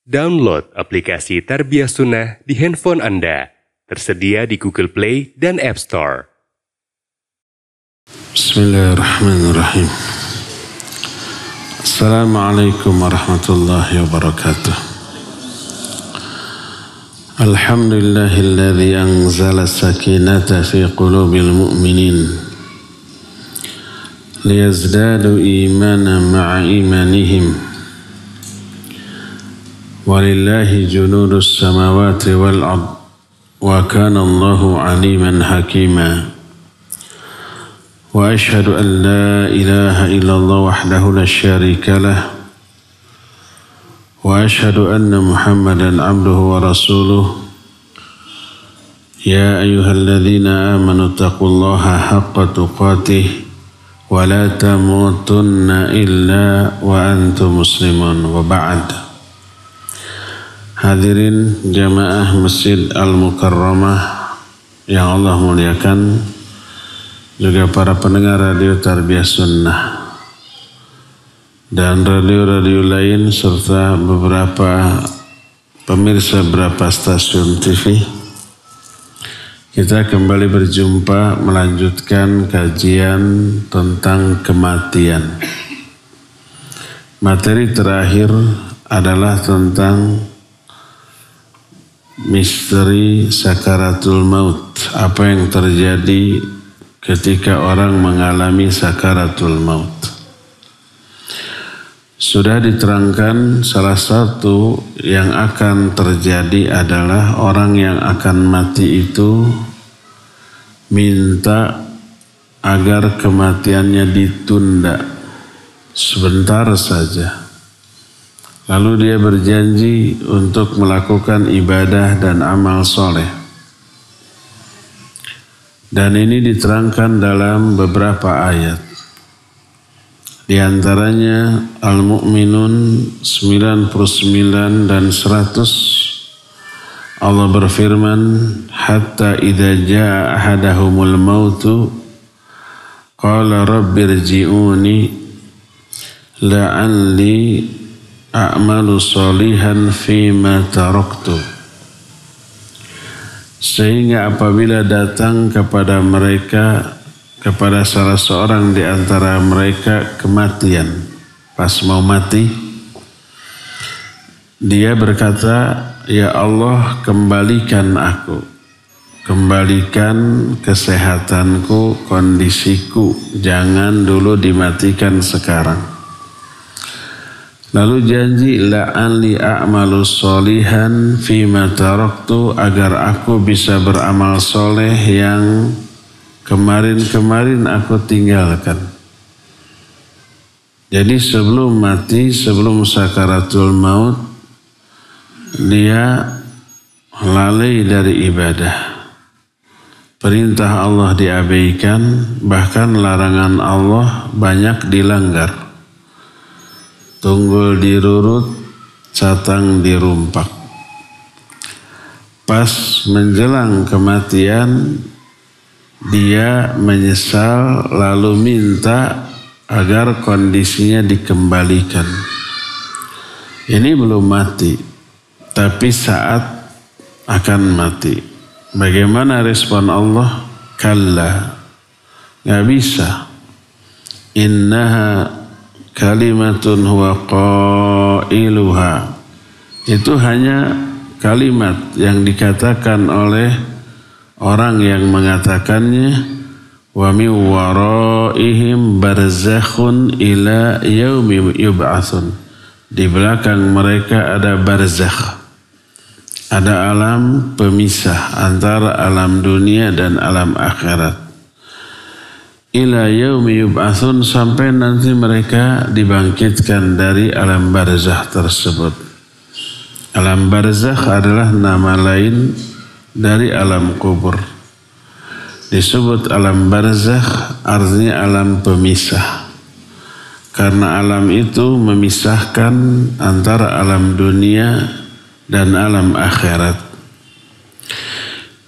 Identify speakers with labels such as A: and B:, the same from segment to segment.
A: Download aplikasi Tarbiyah Sunnah di handphone Anda. Tersedia di Google Play dan App Store.
B: Bismillahirrahmanirrahim. Assalamualaikum warahmatullahi wabarakatuh. Alhamdulillahilladzi anzala sakinata fi qulubil mu'minin liyazdadu imanan ma'a imanihim. Walillahi junudus samawati wal ard wa kana Allahu aliman hakima. Wa ashhadu an la ilaha illallah wahdahu la syarika lah wa ashhadu anna Muhammadan abduhu wa rasuluh. Ya ayyuhalladzina amanu taqullaha haqqa tuqatih wa la tamutunna illa wa antum muslimun. Wa ba'd. Hadirin jamaah Masjid Al-Mukarramah yang Allah muliakan, juga para pendengar radio Tarbiyah Sunnah dan radio-radio lain serta beberapa pemirsa beberapa stasiun TV. Kita kembali berjumpa melanjutkan kajian tentang kematian. Materi terakhir adalah tentang misteri sakaratul maut. Apa yang terjadi ketika orang mengalami sakaratul maut. Sudah diterangkan salah satu yang akan terjadi adalah orang yang akan mati itu minta agar kematiannya ditunda sebentar saja. Lalu dia berjanji untuk melakukan ibadah dan amal soleh. Dan ini diterangkan dalam beberapa ayat. Di antaranya Al-Mu'minun 99 dan 100. Allah berfirman, hatta idza jaa ahadahumul mautu qala rabbirji'uni la'alli a'malu sholihan fima taraktu. Sehingga apabila datang kepada mereka, kepada salah seorang di antara mereka kematian, pas mau mati, dia berkata, ya Allah, kembalikan aku, kembalikan kesehatanku, kondisiku, jangan dulu dimatikan sekarang. Lalu janji la'alli a'malu sholihan fima taraktu, agar aku bisa beramal soleh yang kemarin-kemarin aku tinggalkan. Jadi sebelum mati, sebelum sakaratul maut, dia lalai dari ibadah. Perintah Allah diabaikan, bahkan larangan Allah banyak dilanggar. Tunggul dirurut, catang dirumpak. Pas menjelang kematian, dia menyesal lalu minta agar kondisinya dikembalikan. Ini belum mati, tapi saat akan mati. Bagaimana respon Allah? Kalla, gak bisa. Innaha kalimatun huwa qailuha. Itu hanya kalimat yang dikatakan oleh orang yang mengatakannya. Wa min waraihim barzakhun ila yaumi yub'atsun. Di belakang mereka ada barzakh, ada alam pemisah antara alam dunia dan alam akhirat. Ila yaumi yub'atsun, sampai nanti mereka dibangkitkan dari alam barzakh tersebut. Alam barzakh adalah nama lain dari alam kubur. Disebut alam barzakh artinya alam pemisah. Karena alam itu memisahkan antara alam dunia dan alam akhirat.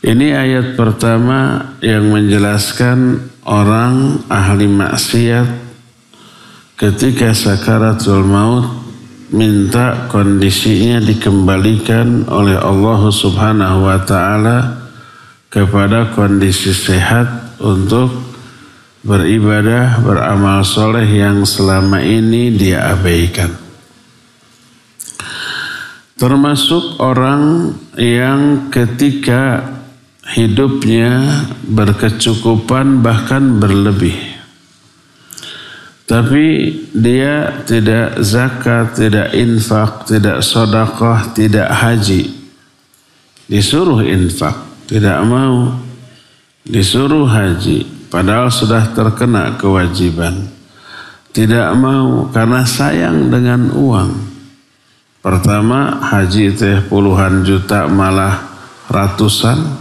B: Ini ayat pertama yang menjelaskan orang ahli maksiat ketika sakaratul maut minta kondisinya dikembalikan oleh Allah Subhanahu wa Ta'ala kepada kondisi sehat untuk beribadah, beramal soleh yang selama ini dia abaikan. Termasuk orang yang ketika hidupnya berkecukupan bahkan berlebih, tapi dia tidak zakat, tidak infak, tidak sedekah, tidak haji. Disuruh infak, tidak mau. Disuruh haji, padahal sudah terkena kewajiban. Tidak mau karena sayang dengan uang. Pertama, haji teh puluhan juta malah ratusan.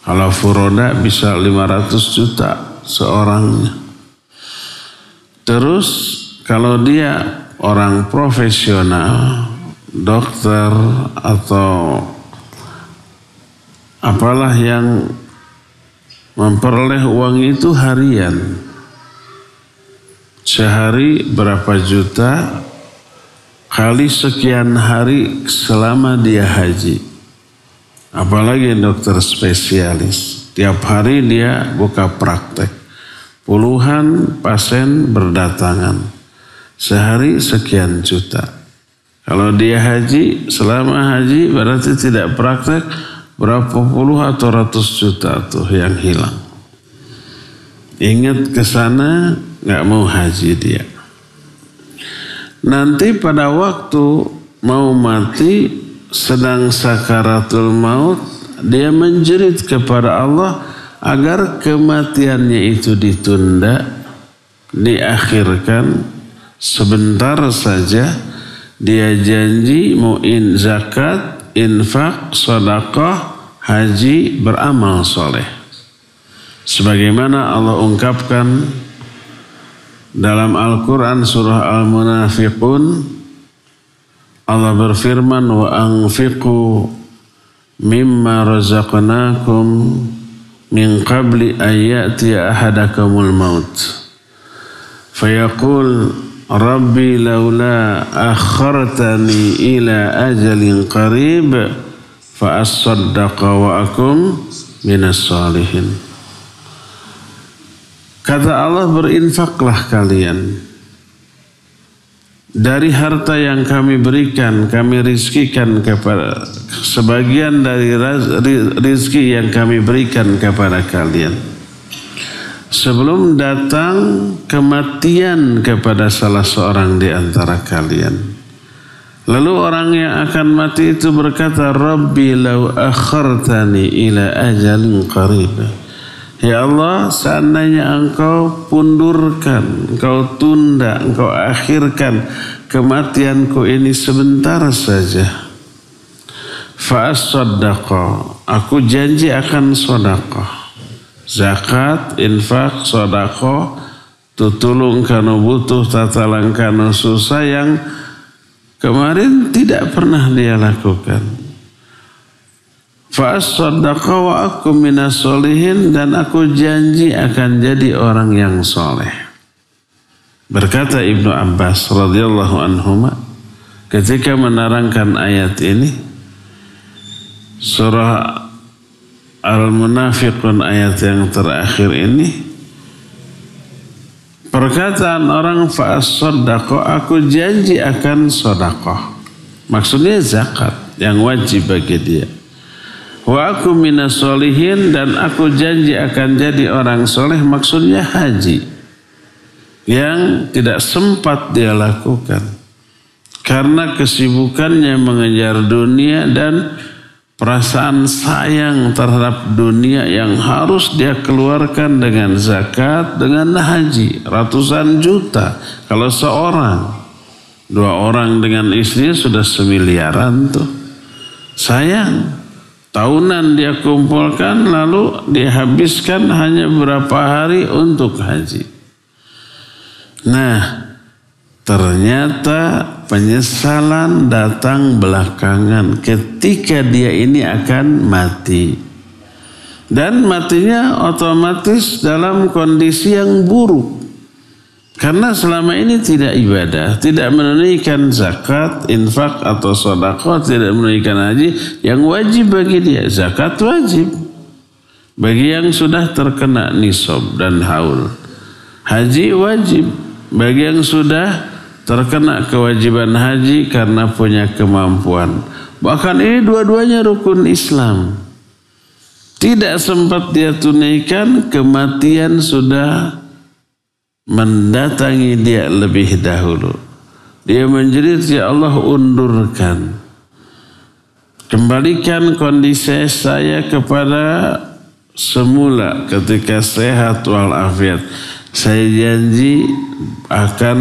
B: Kalau furoda bisa 500 juta seorangnya. Terus kalau dia orang profesional, dokter atau apalah yang memperoleh uang itu harian. Sehari berapa juta kali sekian hari selama dia haji. Apalagi dokter spesialis. Tiap hari dia buka praktek. Puluhan pasien berdatangan. Sehari sekian juta. Kalau dia haji, selama haji berarti tidak praktek, berapa puluh atau ratus juta tuh yang hilang. Ingat ke sana, nggak mau haji dia. Nanti pada waktu mau mati, sedang sakaratul maut, dia menjerit kepada Allah agar kematiannya itu ditunda, diakhirkan sebentar saja. Dia janji mau zakat, infak, sedekah, haji, beramal soleh. Sebagaimana Allah ungkapkan dalam Al-Quran surah Al-Munafiqun, Allah berfirman, wa anfiqu mimma razaqnakum min qabli ayati ahadakumul maut fayaqul rabbi laula akhartani ila ajalin qarib fa as-saddaqa wa akum minas salihin. Kata Allah, berinfaklah kalian dari harta yang kami berikan, kami rizkikan kepada sebagian dari rizki yang kami berikan kepada kalian sebelum datang kematian kepada salah seorang di antara kalian. Lalu orang yang akan mati itu berkata, Rabbi law akhartani ila ajalin qarib. Ya Allah, seandainya engkau pundurkan, engkau tunda, engkau akhirkan kematianku ini sebentar saja. Fa'as-saddaqa, aku janji akan sedekah. Zakat, infak, sedekah, tutulung kanu butuh, tatalang kanu susah yang kemarin tidak pernah dia lakukan. Fa'as-saddaqa wa akum minas solihin, dan aku janji akan jadi orang yang soleh. Berkata Ibnu Abbas radhiyallahu anhuma ketika menerangkan ayat ini, surah Al-Munafiqun ayat yang terakhir ini, perkataan orang fa'as-saddaqa, aku janji akan sedekah, maksudnya zakat yang wajib bagi dia. Wa aku minas solihin, dan aku janji akan jadi orang soleh, maksudnya haji yang tidak sempat dia lakukan karena kesibukannya mengejar dunia dan perasaan sayang terhadap dunia yang harus dia keluarkan dengan zakat, dengan haji ratusan juta. Kalau seorang, 2 orang dengan istrinya sudah 1 miliaran tuh. Sayang. Tahunan dia kumpulkan lalu dihabiskan hanya berapa hari untuk haji. Nah, ternyata penyesalan datang belakangan ketika dia ini akan mati. Dan matinya otomatis dalam kondisi yang buruk. Karena selama ini tidak ibadah, tidak menunaikan zakat, infak atau sedekah, tidak menunaikan haji, yang wajib bagi dia zakat wajib bagi yang sudah terkena nisab dan haul. Haji wajib bagi yang sudah terkena kewajiban haji karena punya kemampuan. Bahkan ini dua-duanya rukun Islam. Tidak sempat dia tunaikan, kematian sudah mendatangi dia lebih dahulu. Dia menjerit, ya Allah undurkan. Kembalikan kondisi saya kepada semula ketika sehat walafiat. Saya janji akan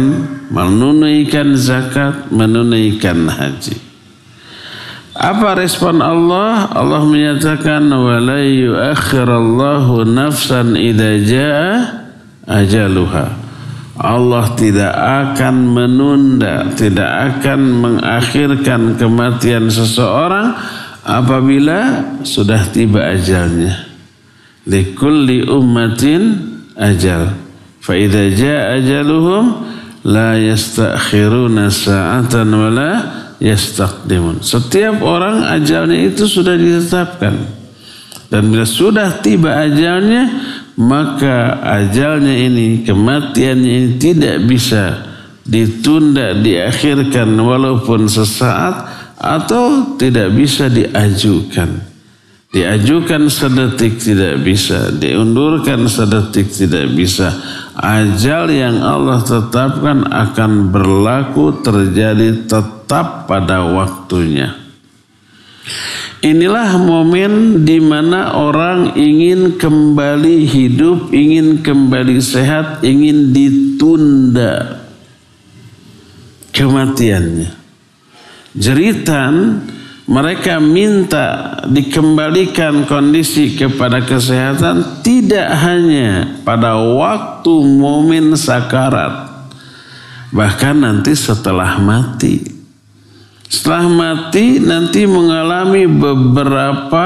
B: menunaikan zakat, menunaikan haji. Apa respon Allah? Allah menyatakan wala yuakhirallahu nafsan idza jaa ajaluha. Allah tidak akan menunda, tidak akan mengakhirkan kematian seseorang apabila sudah tiba ajalnya. Likulli ummatin ajal. Fa idza jaa ajaluhum la yastakhiruna sa'atan wa la yastaqdimun. Setiap orang ajalnya itu sudah ditetapkan. Dan bila sudah tiba ajalnya, maka ajalnya ini, kematiannya ini tidak bisa ditunda, diakhirkan walaupun sesaat, atau tidak bisa diajukan. Diajukan sedetik tidak bisa, diundurkan sedetik tidak bisa. Ajal yang Allah tetapkan akan berlaku, terjadi tetap pada waktunya. Inilah momen di mana orang ingin kembali hidup, ingin kembali sehat, ingin ditunda kematiannya. Jeritan mereka minta dikembalikan kondisi kepada kesehatan tidak hanya pada waktu momen sakarat, bahkan nanti setelah mati. Setelah mati nanti mengalami beberapa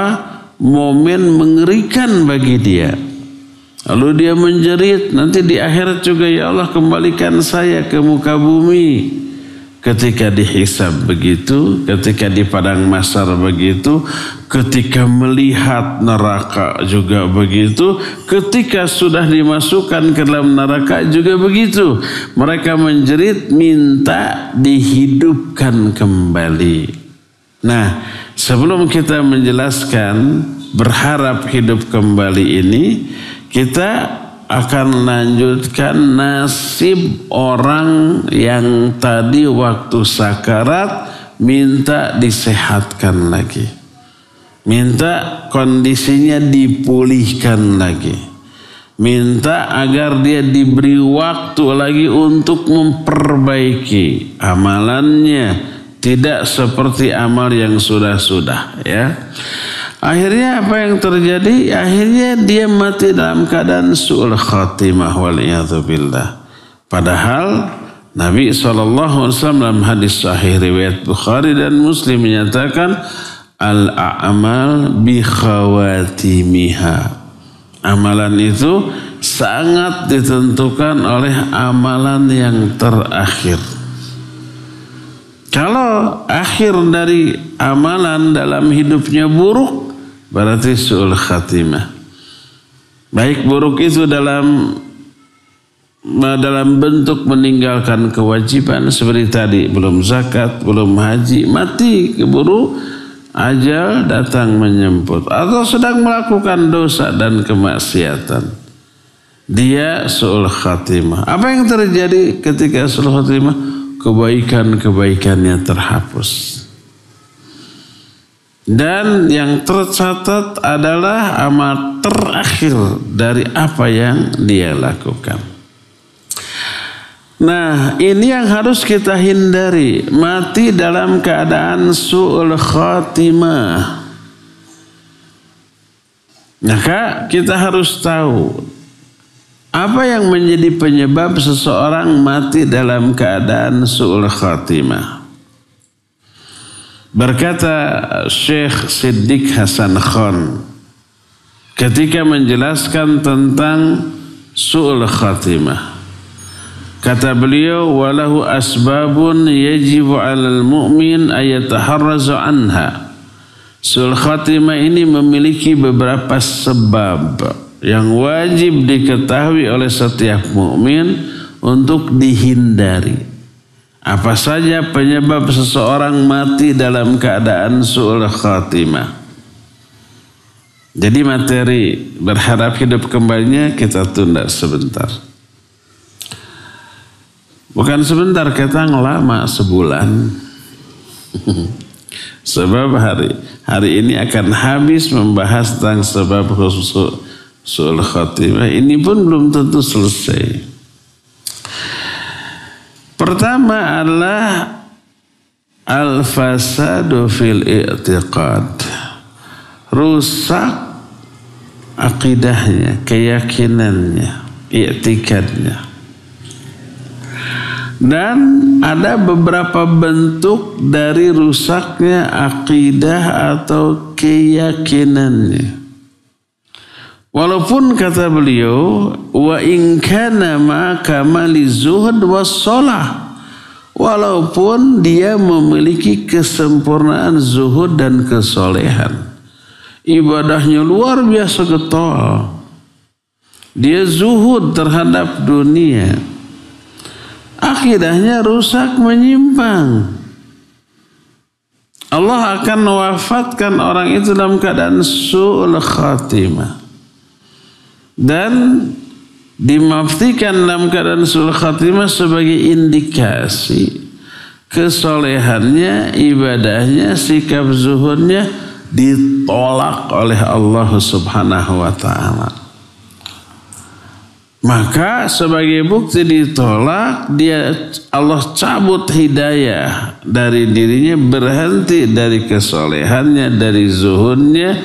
B: momen mengerikan bagi dia. Lalu dia menjerit, nanti di akhirat juga, ya Allah kembalikan saya ke muka bumi. Ketika dihisab begitu, ketika di padang mahsyar begitu, ketika melihat neraka juga begitu, ketika sudah dimasukkan ke dalam neraka juga begitu. Mereka menjerit minta dihidupkan kembali. Nah, sebelum kita menjelaskan berharap hidup kembali ini, kita akan lanjutkan nasib orang yang tadi waktu sakarat minta disehatkan lagi, minta kondisinya dipulihkan lagi, minta agar dia diberi waktu lagi untuk memperbaiki amalannya, tidak seperti amal yang sudah-sudah, ya. Akhirnya apa yang terjadi? Akhirnya dia mati dalam keadaan su'ul khatimah wal'iyadzubillah. Padahal Nabi SAW dalam hadis sahih riwayat Bukhari dan Muslim menyatakan al-a'mal bi khawatimiha. Amalan itu sangat ditentukan oleh amalan yang terakhir. Kalau akhir dari amalan dalam hidupnya buruk, berarti su'ul khatimah. Baik buruk itu dalam bentuk meninggalkan kewajiban seperti tadi, belum zakat, belum haji, mati keburu ajal datang menjemput, atau sedang melakukan dosa dan kemaksiatan, dia su'ul khatimah. Apa yang terjadi ketika su'ul khatimah? Kebaikan-kebaikannya terhapus. Dan yang tercatat adalah amal terakhir dari apa yang dia lakukan. Nah, ini yang harus kita hindari. Mati dalam keadaan su'ul khatimah. Maka kita harus tahu apa yang menjadi penyebab seseorang mati dalam keadaan su'ul khatimah. Berkata Syekh Siddiq Hasan Khan ketika menjelaskan tentang su'ul khatimah, Kata beliau, walahu asbabun yajibu 'alal mu'min ayataharrazu anha. Su'ul khatimah ini memiliki beberapa sebab yang wajib diketahui oleh setiap mukmin untuk dihindari. Apa saja penyebab seseorang mati dalam keadaan su'ul khatimah? Jadi materi berharap hidup kembalinya kita tunda sebentar. Bukan sebentar, kita ngelama sebulan. Sebab hari ini akan habis membahas tentang sebab su'ul khatimah. Ini pun belum tentu selesai. Pertama adalah al-fasadu fil i'tiqad. Rusak akidahnya, keyakinannya, i'tikadnya. Dan ada beberapa bentuk dari rusaknya akidah atau keyakinannya. Walaupun kata beliau, wa in kana ma kamali zuhud was shalah, walaupun dia memiliki kesempurnaan zuhud dan kesolehan, ibadahnya luar biasa getol, dia zuhud terhadap dunia, akidahnya rusak menyimpang, Allah akan mewafatkan orang itu dalam keadaan su'ul khatimah. Dan dimaftikan dalam keadaan su'ul khatimah sebagai indikasi kesolehannya, ibadahnya, sikap zuhudnya ditolak oleh Allah Subhanahu wa ta'ala. Maka sebagai bukti ditolak, Allah cabut hidayah dari dirinya, berhenti dari kesolehannya, dari zuhudnya,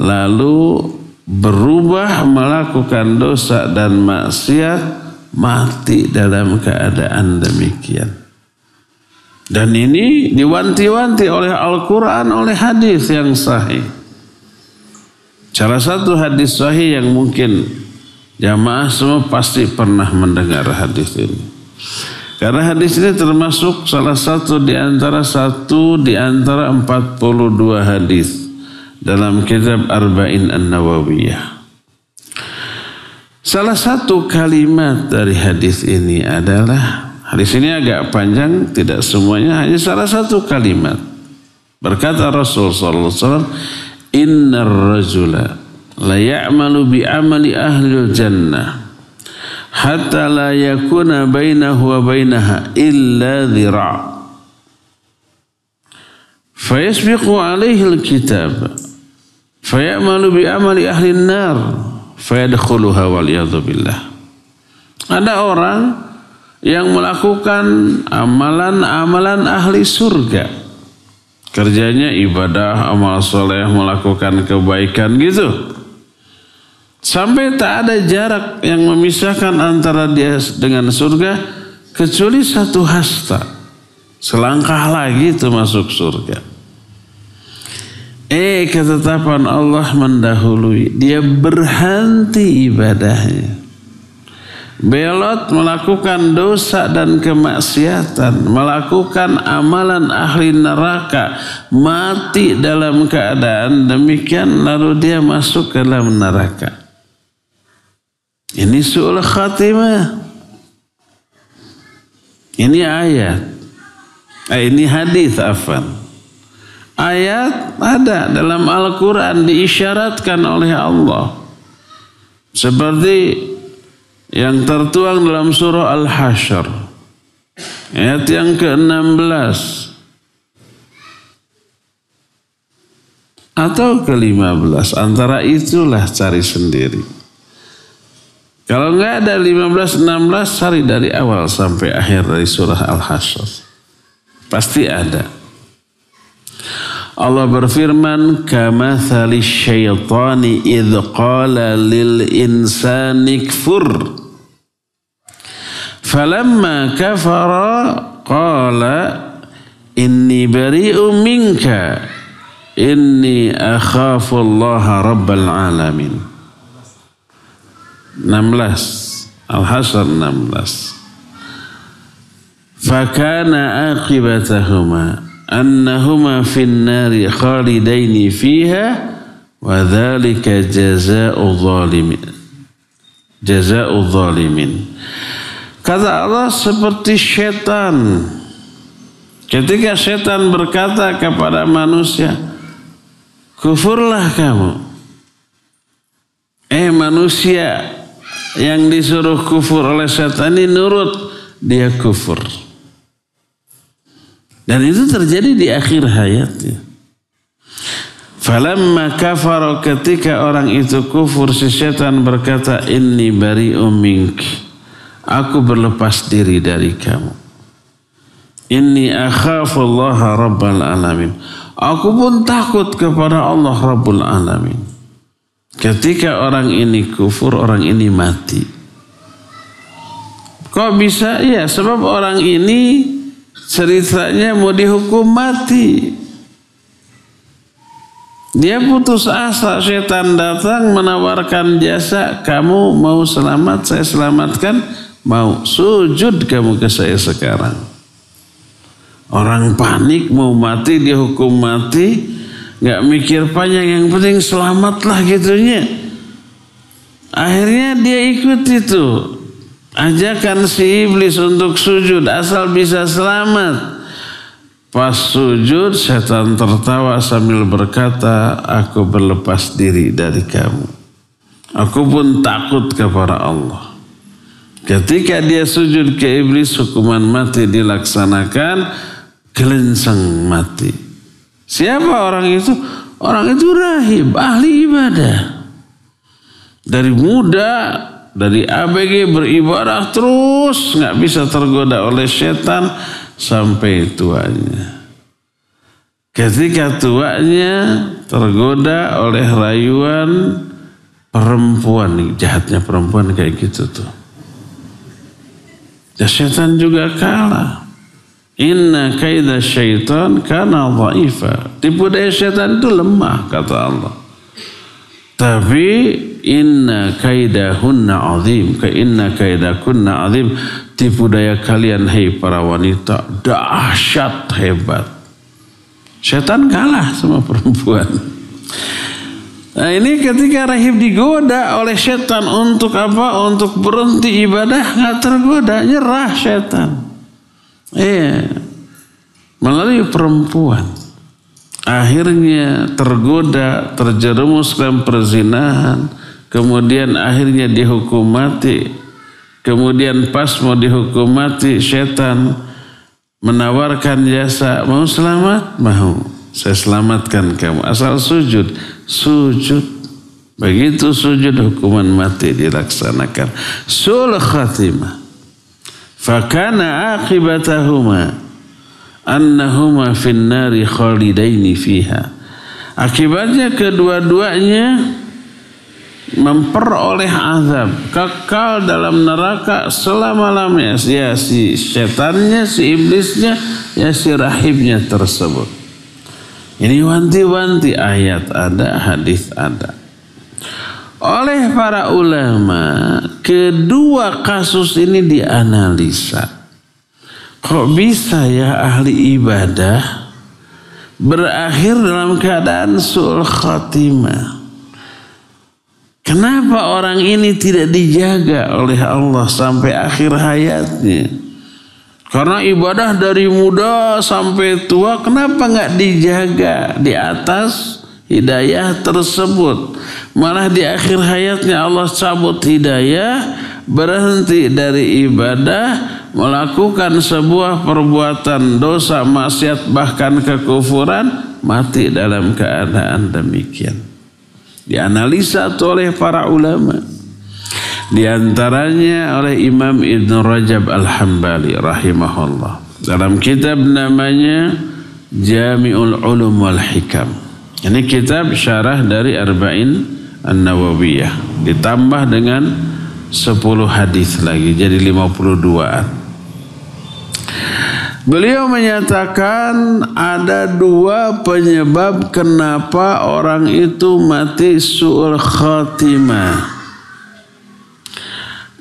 B: lalu berubah melakukan dosa dan maksiat, mati dalam keadaan demikian. Dan ini diwanti-wanti oleh Al-Quran, oleh hadis yang sahih. Salah satu hadis sahih yang mungkin jamaah semua pasti pernah mendengar hadis ini. Karena hadis ini termasuk salah satu di antara 42 hadis dalam kitab Arba'in An-Nawawiyah. Salah satu kalimat dari hadis ini adalah, hadis ini agak panjang, tidak semuanya, hanya salah satu kalimat. Berkata Rasul sallallahu alaihi wasallam, "Innar rajula la ya'malu bi amali ahli jannah hatta la yakuna bainahu wa bainaha illa dhira'. Fayasbiqu alaihi al-kitab fayamalu bi amali ahli an-nar fayadkhuluha waliyadhu billah." Ada orang yang melakukan amalan-amalan ahli surga, kerjanya ibadah, amal soleh, melakukan kebaikan gitu, sampai tak ada jarak yang memisahkan antara dia dengan surga kecuali satu hasta, selangkah lagi itu masuk surga. Ketetapan Allah mendahului, dia berhenti ibadahnya, belot melakukan dosa dan kemaksiatan, melakukan amalan ahli neraka, mati dalam keadaan demikian, lalu dia masuk ke dalam neraka. Ini su'ul khatimah. Ini ayat. Ini hadis afan. Ayat ada dalam Al-Quran, diisyaratkan oleh Allah. Seperti yang tertuang dalam surah Al-Hasyr. Ayat yang ke-16. Atau ke-15. Antara itulah cari sendiri. Kalau enggak ada 15-16, cari dari awal sampai akhir dari surah Al-Hasyr. Pasti ada. Allah berfirman, kamathali syaitani idh qala lil insani kfur falamma kafara qala inni bari'u minka inni akhafu Allah rabbal alamin. 16 Al-Hasyr 16. fakana aqibatahuma annahuma fin nari khalidaini fiha wa dzalika jazaa'u zalimin. Kata Allah, seperti setan. Ketika setan berkata kepada manusia, kufurlah kamu. Manusia yang disuruh kufur oleh setan ini nurut, dia kufur. Dan itu terjadi di akhir hayatnya. Falamma kafara, ketika orang itu kufur, si setan berkata, inni bari'um minki, aku berlepas diri dari kamu. Inni akhafullaha rabbal alamin, aku pun takut kepada Allah Rabbul Alamin. Ketika orang ini kufur, orang ini mati. Kok bisa? Ya, sebab orang ini ceritanya mau dihukum mati. Dia putus asa, setan datang menawarkan jasa, kamu mau selamat, saya selamatkan, mau sujud kamu ke saya sekarang. Orang panik mau mati, dihukum mati, gak mikir panjang, yang penting selamatlah gitunya. Akhirnya dia ikut itu ajakan si iblis untuk sujud asal bisa selamat. Pas sujud, setan tertawa sambil berkata, aku berlepas diri dari kamu. Aku pun takut kepada Allah. Ketika dia sujud ke iblis, hukuman mati dilaksanakan, gelengsang mati. Siapa orang itu? Orang itu rahib, ahli ibadah. Dari muda, dari ABG beribadah terus, gak bisa tergoda oleh setan sampai tuanya. Ketika tuanya tergoda oleh rayuan perempuan, jahatnya perempuan kayak gitu tuh. Ya, setan juga kalah. Inna kaida syaitan kana dha'ifa. Tipu daya setan itu lemah, kata Allah. Tapi inna kaidahunna azim, inna kaidakunna azim. Tipu daya kalian, hai para wanita, dahsyat, hebat. Setan kalah sama perempuan. Nah, ini ketika rahib digoda oleh setan untuk apa? Untuk berhenti ibadah, nggak tergoda, nyerah setan. Melalui perempuan. Akhirnya tergoda, terjerumus dalam perzinahan, kemudian akhirnya dihukum mati. Kemudian pas mau dihukum mati, setan menawarkan jasa, mau selamat? Mau, saya selamatkan kamu, asal sujud. Sujud. Begitu sujud, hukuman mati dilaksanakan. Sul khatimah. Fakana aqibatahuma annahuma fin nari khalidaini fiha. Akibatnya kedua-duanya memperoleh azab, kekal dalam neraka selama-lamanya. Ya, si setannya, si iblisnya, ya si rahibnya tersebut. Ini wanti-wanti, ayat ada, hadis ada. Oleh para ulama, kedua kasus ini dianalisa. Kok bisa ya ahli ibadah berakhir dalam keadaan su'ul khatimah? Kenapa orang ini tidak dijaga oleh Allah sampai akhir hayatnya? Karena ibadah dari muda sampai tua, kenapa nggak dijaga di atas hidayah tersebut? Malah di akhir hayatnya Allah cabut hidayah, berhenti dari ibadah, melakukan sebuah perbuatan dosa, maksiat, bahkan kekufuran, mati dalam keadaan demikian. Dianalisa oleh para ulama, di antaranya oleh Imam Ibn Rajab Al-Hambali rahimahullah dalam kitab namanya Jami'ul Ulum wal Hikam. Ini kitab syarah dari Arba'in An-Nawawiyah ditambah dengan 10 hadis lagi, jadi 52-an. Beliau menyatakan ada 2 penyebab kenapa orang itu mati su'ul khatimah.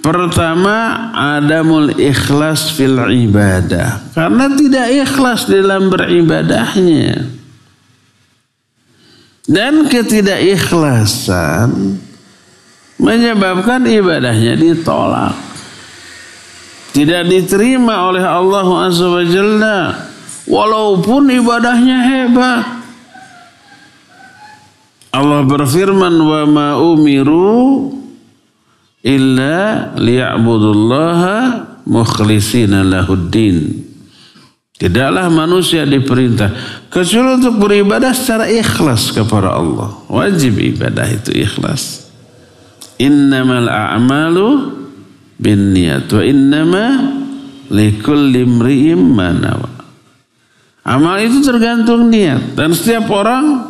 B: Pertama, adamul ikhlas fil ibadah. Karena tidak ikhlas dalam beribadahnya. Dan ketidakikhlasan menyebabkan ibadahnya ditolak. Tidak diterima oleh Allah Azza wa Jalla. Walaupun ibadahnya hebat. Allah berfirman, wa ma umiru illa liya'budullaha mukhlishina lahuddin. Tidaklah manusia diperintah kecuali untuk beribadah secara ikhlas kepada Allah. Wajib ibadah itu ikhlas. Innamal a'malu binniyat wa innama likulli imri'in ma nawa. Amal itu tergantung niat dan setiap orang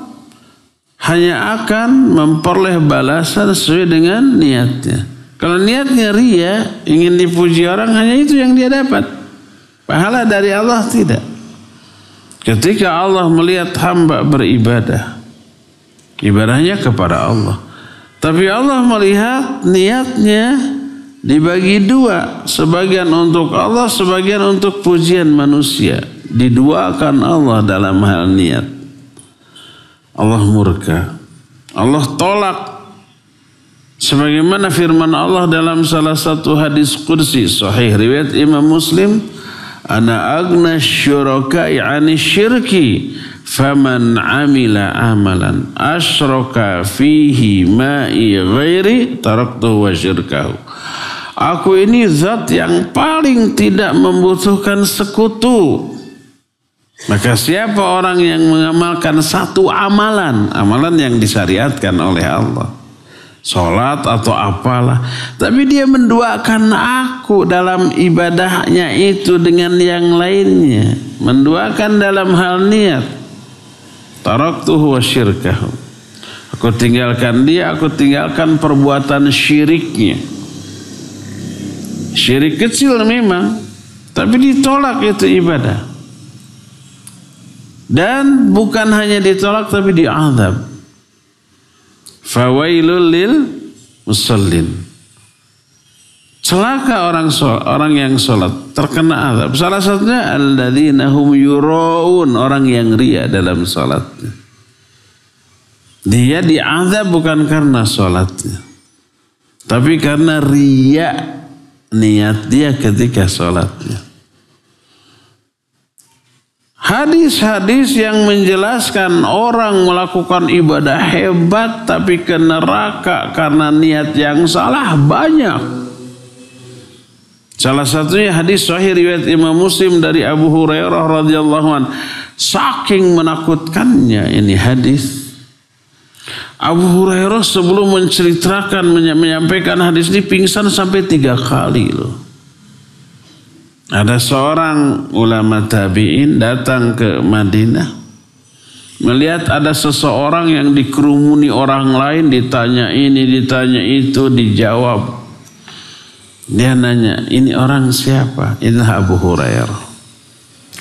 B: hanya akan memperoleh balasan sesuai dengan niatnya. Kalau niatnya ria, ingin dipuji orang, hanya itu yang dia dapat. Pahala dari Allah tidak. Ketika Allah melihat hamba beribadah, ibadahnya kepada Allah. Tapi Allah melihat niatnya dibagi dua. Sebagian untuk Allah, sebagian untuk pujian manusia. Diduakan Allah dalam hal niat. Allah murka. Allah tolak. Sebagaimana firman Allah dalam salah satu hadis qudsi sahih riwayat Imam Muslim, ana agna syuraka'i 'ani syirki faman 'amila amalan asyraka fihi ma'i ghairi taraktuhu wa syirkahu. Aku ini zat yang paling tidak membutuhkan sekutu. Maka siapa orang yang mengamalkan satu amalan yang disyariatkan oleh Allah, sholat atau apalah, tapi dia menduakan aku dalam ibadahnya itu dengan yang lainnya, menduakan dalam hal niat, taraktuhu wa syirkahu, aku tinggalkan dia, aku tinggalkan perbuatan syiriknya. Syirik kecil memang, tapi ditolak itu ibadah. Dan bukan hanya ditolak tapi diazab. Fawailul lil musallin. Celaka orang yang sholat terkena azab. Salah satunya alladzina hum yuraun, orang yang ria dalam sholatnya. Dia diazab bukan karena sholatnya, tapi karena ria niat dia ketika sholatnya. Hadis-hadis yang menjelaskan orang melakukan ibadah hebat tapi ke neraka karena niat yang salah banyak. Salah satunya hadis sahih riwayat Imam Muslim dari Abu Hurairah radhiyallahu anhu. Saking menakutkannya ini hadis. Abu Hurairah sebelum menceritakan menyampaikan hadis ini pingsan sampai 3 kali loh. Ada seorang ulama tabi'in datang ke Madinah, melihat ada seseorang yang dikerumuni orang lain, ditanya ini, ditanya itu, dijawab. Dia nanya, ini orang siapa? Inilah Abu Hurairah.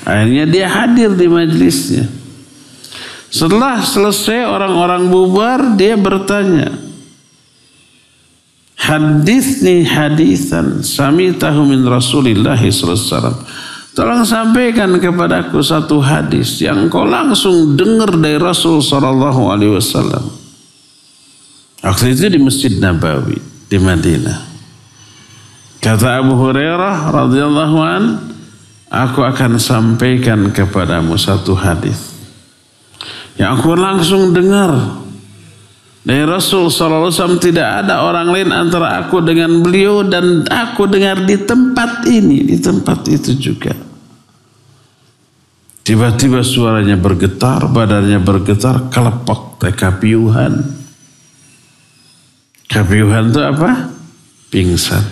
B: Akhirnya dia hadir di majelisnya. Setelah selesai orang-orang bubar, dia bertanya, hadithni hadisan samitahu min Rasulillah sallallahu alaihi wasallam. Tolong sampaikan kepadaku satu hadis yang kau langsung dengar dari Rasul sallallahu alaihi wasallam. Waktu itu di Masjid Nabawi di Madinah. Kata Abu Hurairah radhiyallahu an, aku akan sampaikan kepadamu satu hadis yang aku langsung dengar dari Rasul sallallahu alaihi wasallam. Tidak ada orang lain antara aku dengan beliau, dan aku dengar di tempat ini, di tempat itu juga. Tiba-tiba suaranya bergetar, badannya bergetar, kelepek, kapiuhan. Kapiuhan itu apa? Pingsan.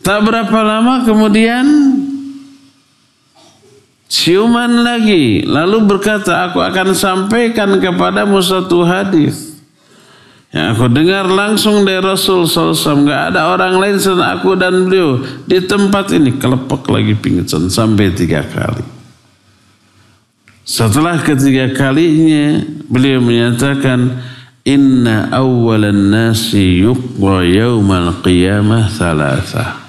B: Tak berapa lama kemudian ciuman lagi, lalu berkata, aku akan sampaikan kepadamu satu hadis yang aku dengar langsung dari Rasul SAW. Gak ada orang lain selain aku dan beliau di tempat ini. Kelepek lagi pingsan sampai 3 kali. Setelah ketiga kalinya beliau menyatakan, inna awwalan nasi yuqda yaumal qiyamah thalathah.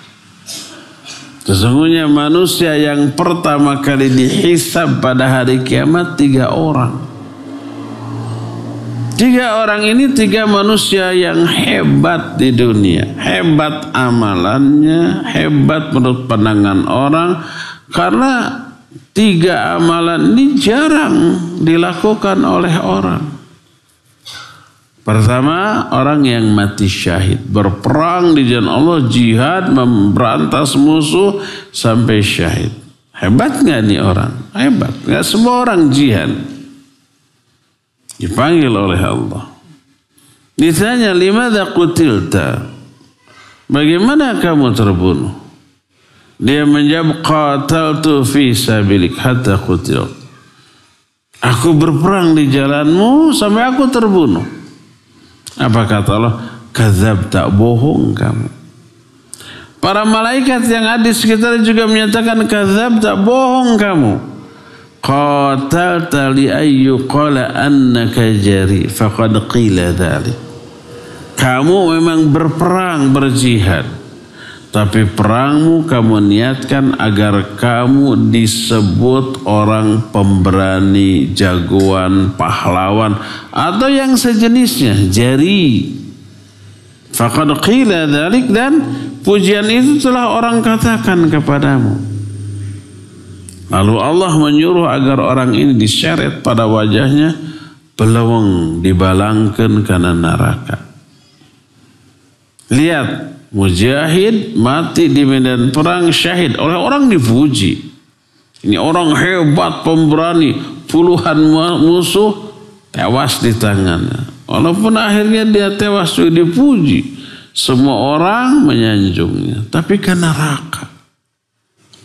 B: Sesungguhnya manusia yang pertama kali dihisab pada hari kiamat 3 orang. 3 orang ini 3 manusia yang hebat di dunia. Hebat amalannya, hebat menurut pandangan orang. Karena 3 amalan ini jarang dilakukan oleh orang. Pertama, orang yang mati syahid. Berperang di jalan Allah, jihad, memberantas musuh sampai syahid. Hebat gak nih orang? Hebat. Gak semua orang jihad. Dipanggil oleh Allah. Ditanya, limadza qutilta? Bagaimana kamu terbunuh? Dia menjawab, qataltu fi sabilik hatta qutil. Aku berperang di jalanmu sampai aku terbunuh. Apa kata Allah? Kadzabta, bohong kamu. Para malaikat yang ada di sekitar juga menyatakan kadzabta, bohong kamu. Qatalta li ayyu qala annaka jari faqad qila dzalik. Kamu memang berperang, berjihad, tapi perangmu kamu niatkan agar kamu disebut orang pemberani, jagoan, pahlawan atau yang sejenisnya, jari. Faqad qila dzalik, dan pujian itu telah orang katakan kepadamu. Lalu Allah menyuruh agar orang ini diseret pada wajahnya, belawang dibalangkan karena neraka. Lihat, mujahid mati di medan perang, syahid, oleh orang dipuji. Ini orang hebat, pemberani, puluhan musuh tewas di tangannya. Walaupun akhirnya dia tewas juga dipuji, semua orang menyanjungnya, tapi ke neraka.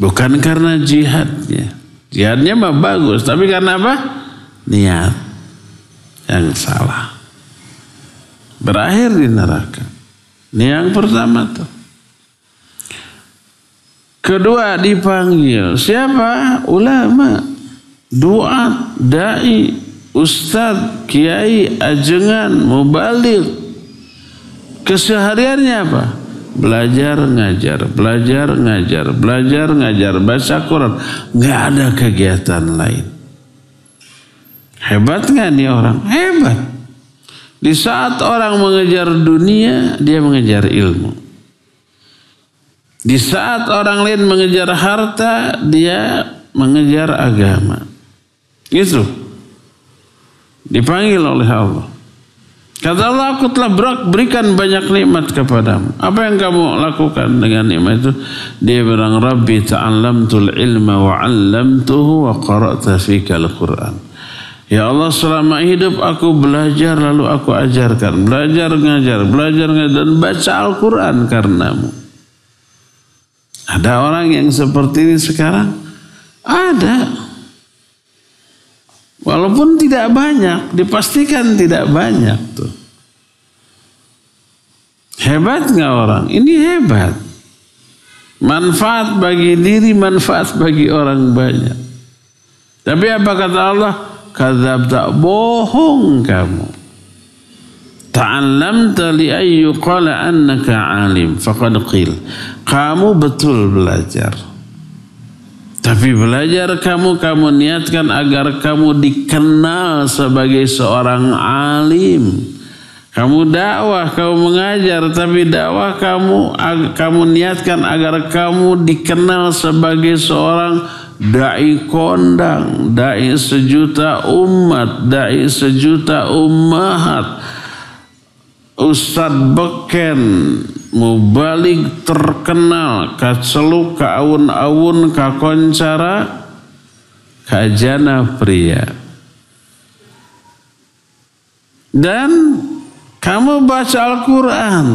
B: Bukan karena jihadnya. Jihadnya mah bagus, tapi karena apa? Niat yang salah. Berakhir di neraka. Ini yang pertama tuh. Kedua dipanggil. Siapa? Ulama, duat, dai, ustadz, kiai, ajengan, mubaligh. Kesehariannya apa? Belajar ngajar, belajar ngajar, belajar ngajar, baca Quran. Nggak ada kegiatan lain. Hebat nggak nih orang? Hebat. Di saat orang mengejar dunia, dia mengejar ilmu. Di saat orang lain mengejar harta, dia mengejar agama. Itu dipanggil oleh Allah. Kata Allah, aku telah berikan banyak nikmat kepadamu. Apa yang kamu lakukan dengan nikmat itu? Dia bilang, Rabbi ta'allamtul ilma wa 'allamtuhu wa qara'ta fikal Qur'an. Ya Allah, selama hidup aku belajar lalu aku ajarkan. Belajar ngajar, dan baca Al-Quran karenamu. Ada orang yang seperti ini sekarang? Ada. Walaupun tidak banyak, dipastikan tidak banyak tuh. Hebat nggak orang? Ini hebat. Manfaat bagi diri, manfaat bagi orang banyak. Tapi apa kata Allah? Kadzabta, bohong kamu. Ta'allamta li ayyu qala annaka alim faqad qil. Kamu betul belajar. Tapi belajar kamu niatkan agar kamu dikenal sebagai seorang alim. Kamu dakwah, kamu mengajar, tapi dakwah kamu niatkan agar kamu dikenal sebagai seorang dai kondang, dai sejuta umat, dai sejuta ummahat, ustadz beken, mubaligh terkenal, kaceluk, kaawun-awun, kakoncara, kajana pria. Dan kamu baca Al-Quran,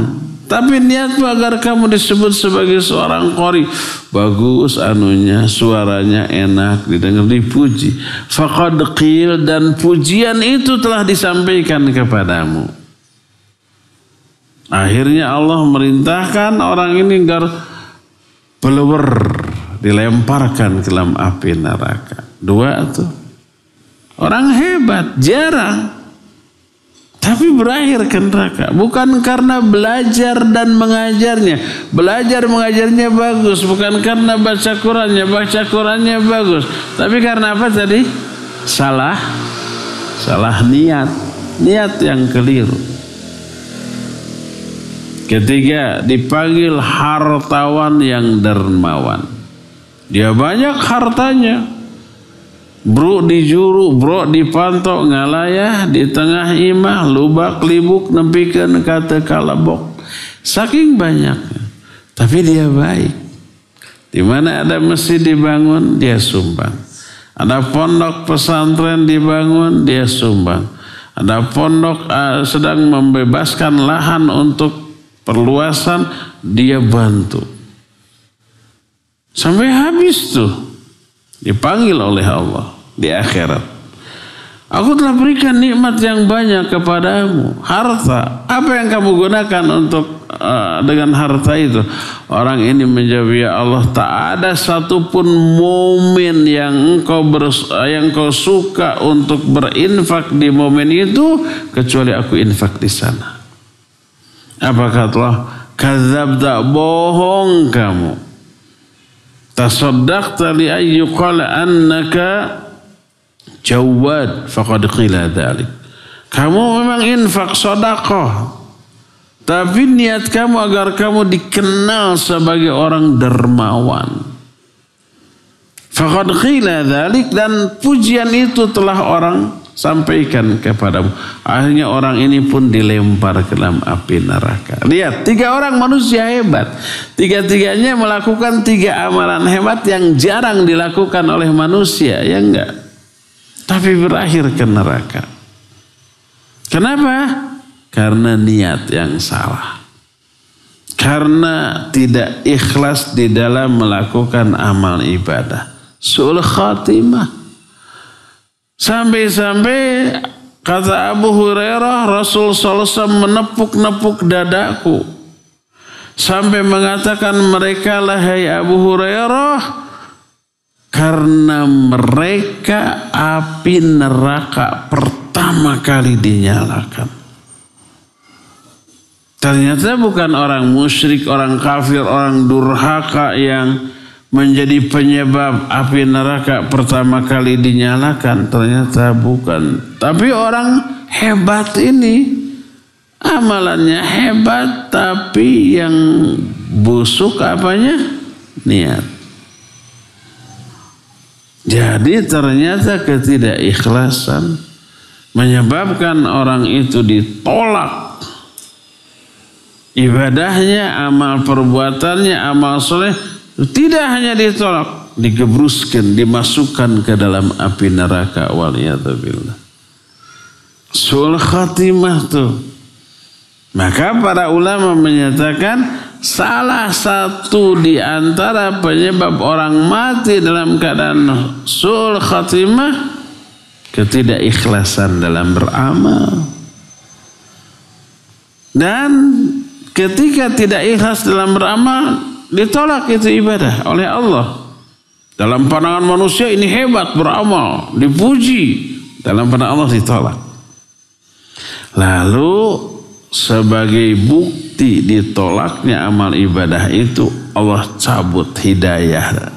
B: tapi niatmu agar kamu disebut sebagai seorang qori. Bagus anunya, suaranya enak, didengar, dipuji. Faqad qil, dan pujian itu telah disampaikan kepadamu. Akhirnya Allah merintahkan orang ini agar belur, dilemparkan ke dalam api neraka. 2 tuh. Orang hebat, jarang. tapi berakhir ke neraka. Bukan karena belajar dan mengajarnya. Belajar mengajarnya bagus, bukan karena baca Qurannya bagus. Tapi karena apa tadi? Salah niat yang keliru. Ketiga, dipanggil hartawan yang dermawan. Dia banyak hartanya. Bro dijuru, bro dipantok ngalayah di tengah imah, lubak libuk nempikeun kata kalabok. Saking banyaknya. Tapi dia baik. Di mana ada masjid dibangun, dia sumbang. Ada pondok pesantren dibangun, dia sumbang. Ada pondok sedang membebaskan lahan untuk perluasan, dia bantu. Sampai habis tuh. Dipanggil oleh Allah di akhirat. Aku telah berikan nikmat yang banyak kepadamu. Harta. Apa yang kamu gunakan untuk dengan harta itu? Orang ini menjawab, ya Allah, tak ada satupun momen yang engkau suka untuk berinfak di momen itu kecuali aku infak di sana. Apa kata Allah? Kadzabta, bohong kamu. Tasaddaqta li ayyuqala annaka jawad faqad qila dzalik. Kamu memang infak sedekah, tapi niat kamu agar kamu dikenal sebagai orang dermawan. Faqad qila dzalik, dan pujian itu telah orang sampaikan kepadamu. Akhirnya orang ini pun dilempar ke dalam api neraka. Lihat, 3 orang manusia hebat. Tiga-tiganya melakukan 3 amalan hebat yang jarang dilakukan oleh manusia, ya enggak? Tapi berakhir ke neraka. Kenapa? Karena niat yang salah. Karena tidak ikhlas di dalam melakukan amal ibadah. Su'ul khatimah. Sampai-sampai kata Abu Hurairah, Rasul SAW menepuk-nepuk dadaku. Sampai mengatakan, mereka lah hai Abu Hurairah, karena mereka api neraka pertama kali dinyalakan. Ternyata bukan orang musyrik, orang kafir, orang durhaka yang menjadi penyebab api neraka pertama kali dinyalakan. Ternyata bukan. Tapi orang hebat ini, amalannya hebat, tapi yang busuk apanya? Niat. Jadi ternyata ketidakikhlasan menyebabkan orang itu ditolak ibadahnya, amal perbuatannya, amal soleh. Tidak hanya ditolak, digebruskan, dimasukkan ke dalam api neraka. Waliyadzubillah. Su'ul khatimah tuh. Maka para ulama menyatakan salah satu di antara penyebab orang mati dalam keadaan su'ul khatimah, ketidakikhlasan dalam beramal. Dan ketika tidak ikhlas dalam beramal, ditolak itu ibadah oleh Allah. Dalam pandangan manusia ini hebat beramal, dipuji. Dalam pandangan Allah ditolak. Lalu sebagai bukti ditolaknya amal ibadah itu, Allah cabut hidayah.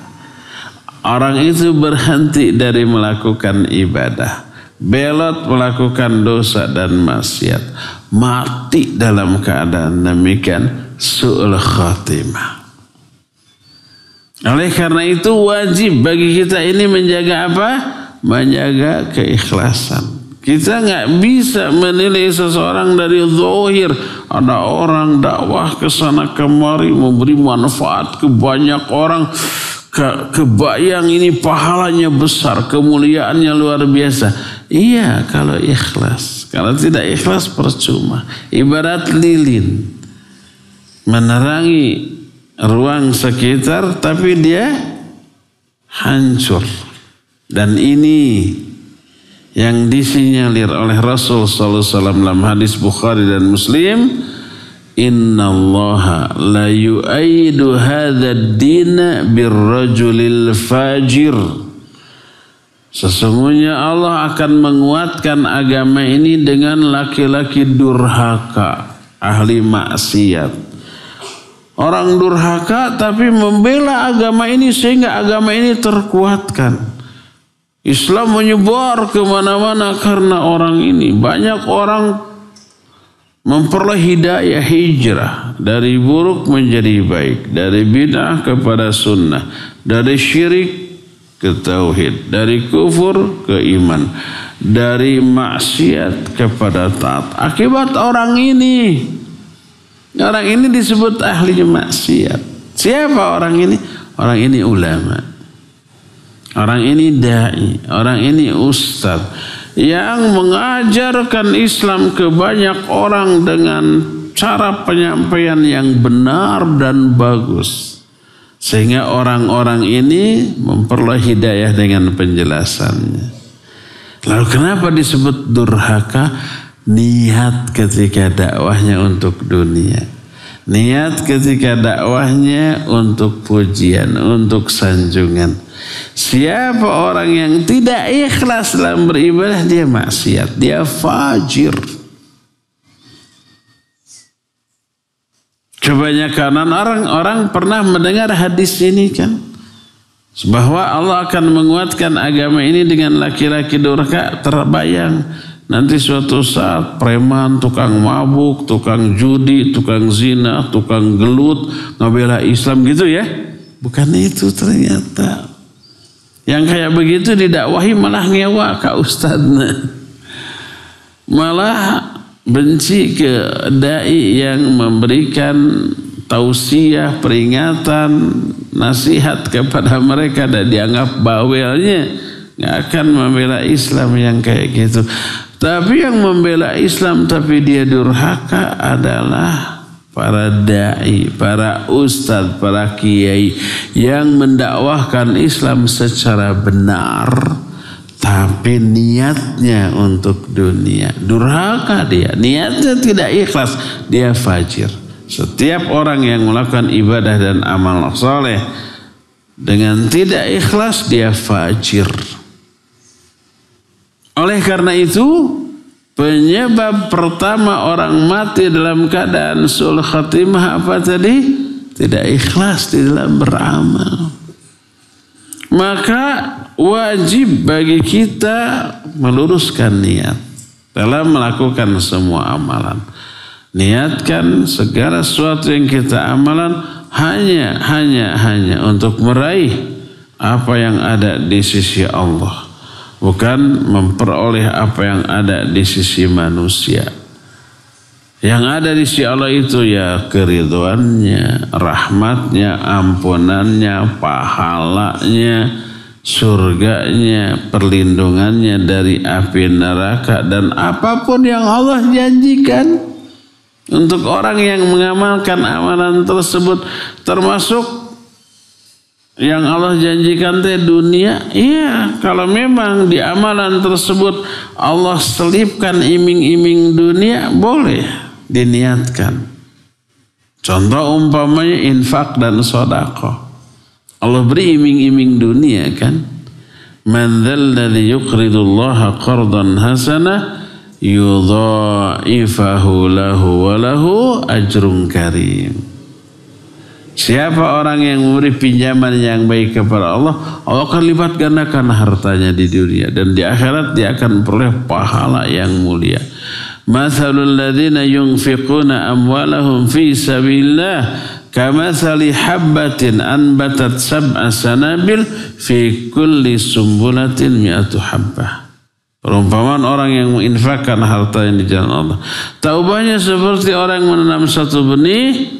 B: Orang itu berhenti dari melakukan ibadah, belot melakukan dosa dan maksiat, mati dalam keadaan demikian, su'ul khatimah. Oleh karena itu wajib bagi kita ini menjaga apa? Menjaga keikhlasan. Kita nggak bisa menilai seseorang dari zahir. Ada orang dakwah ke sana kemari memberi manfaat ke banyak orang, kebayang ini pahalanya besar, kemuliaannya luar biasa. Iya kalau ikhlas. Kalau tidak ikhlas percuma. Ibarat lilin menerangi ruang sekitar, tapi dia hancur. Dan ini yang disinyalir oleh Rasul sallallahu alaihi wasallam dalam hadis Bukhari dan Muslim, innallaha la yu'aidu hadzal din birrajulil fajir Sesungguhnya Allah akan menguatkan agama ini dengan laki-laki durhaka, ahli maksiat. Orang durhaka tapi membela agama ini sehingga agama ini terkuatkan. Islam menyebar kemana-mana karena orang ini. Banyak orang memperoleh hidayah hijrah dari buruk menjadi baik, dari bid'ah kepada sunnah, dari syirik ke tauhid, dari kufur ke iman, dari maksiat kepada taat. Akibat orang ini. Orang ini disebut ahli maksiat. Siapa orang ini? Orang ini ulama. Orang ini dai, orang ini ustaz yang mengajarkan Islam ke banyak orang dengan cara penyampaian yang benar dan bagus. Sehingga orang-orang ini memperoleh hidayah dengan penjelasannya. Lalu kenapa disebut durhaka? Niat ketika dakwahnya untuk dunia. Niat ketika dakwahnya untuk pujian, untuk sanjungan. Siapa orang yang tidak ikhlas dalam beribadah, dia maksiat, dia fajir. Kebanyakan orang pernah mendengar hadis ini kan, bahwa Allah akan menguatkan agama ini dengan laki-laki durhaka. Terbayang nanti suatu saat preman, tukang mabuk, tukang judi, tukang zina, tukang gelut ngebela Islam gitu ya. Bukan itu ternyata. Yang kayak begitu didakwahi malah ngewa ke ustadznya. Malah benci ke dai yang memberikan tausiah, peringatan, nasihat kepada mereka dan dianggap bawelnya. Nggak akan membela Islam yang kayak gitu. Tapi yang membela Islam tapi dia durhaka adalah para da'i, para ustadz, para kiai yang mendakwahkan Islam secara benar, tapi niatnya untuk dunia. Durhaka dia, niatnya tidak ikhlas, dia fajir. Setiap orang yang melakukan ibadah dan amal soleh dengan tidak ikhlas, dia fajir. Oleh karena itu, penyebab pertama orang mati dalam keadaan su'ul khatimah apa tadi? Tidak ikhlas di dalam beramal. Maka wajib bagi kita meluruskan niat dalam melakukan semua amalan. Niatkan segala sesuatu yang kita amalan hanya untuk meraih apa yang ada di sisi Allah, bukan memperoleh apa yang ada di sisi manusia. Yang ada di sisi Allah itu ya keridhoannya, rahmatnya, ampunannya, pahalanya, surganya, perlindungannya dari api neraka, dan apapun yang Allah janjikan untuk orang yang mengamalkan amalan tersebut, termasuk yang Allah janjikan teh dunia. Iya, kalau memang di amalan tersebut Allah selipkan iming-iming dunia, boleh diniatkan. Contoh umpamanya infak dan sedekah. Allah beri iming-iming dunia kan. Man dzalladzi yuqridullaha qardan hasanah yudha'ifahu lahu wa lahu ajrun karim. Siapa orang yang memberi pinjaman yang baik kepada Allah, Allah akan lipat gandakan hartanya di dunia, dan di akhirat dia akan peroleh pahala yang mulia. Mathalul ladzina yunfiquna amwalahum fi sabilillah kamathali habbatin anbatat sab'a sanabil fi kulli sumbulatin mi'atu habbah. Perumpamaan orang yang menginfakkan hartanya di jalan Allah, taubahnya seperti orang yang menanam satu benih,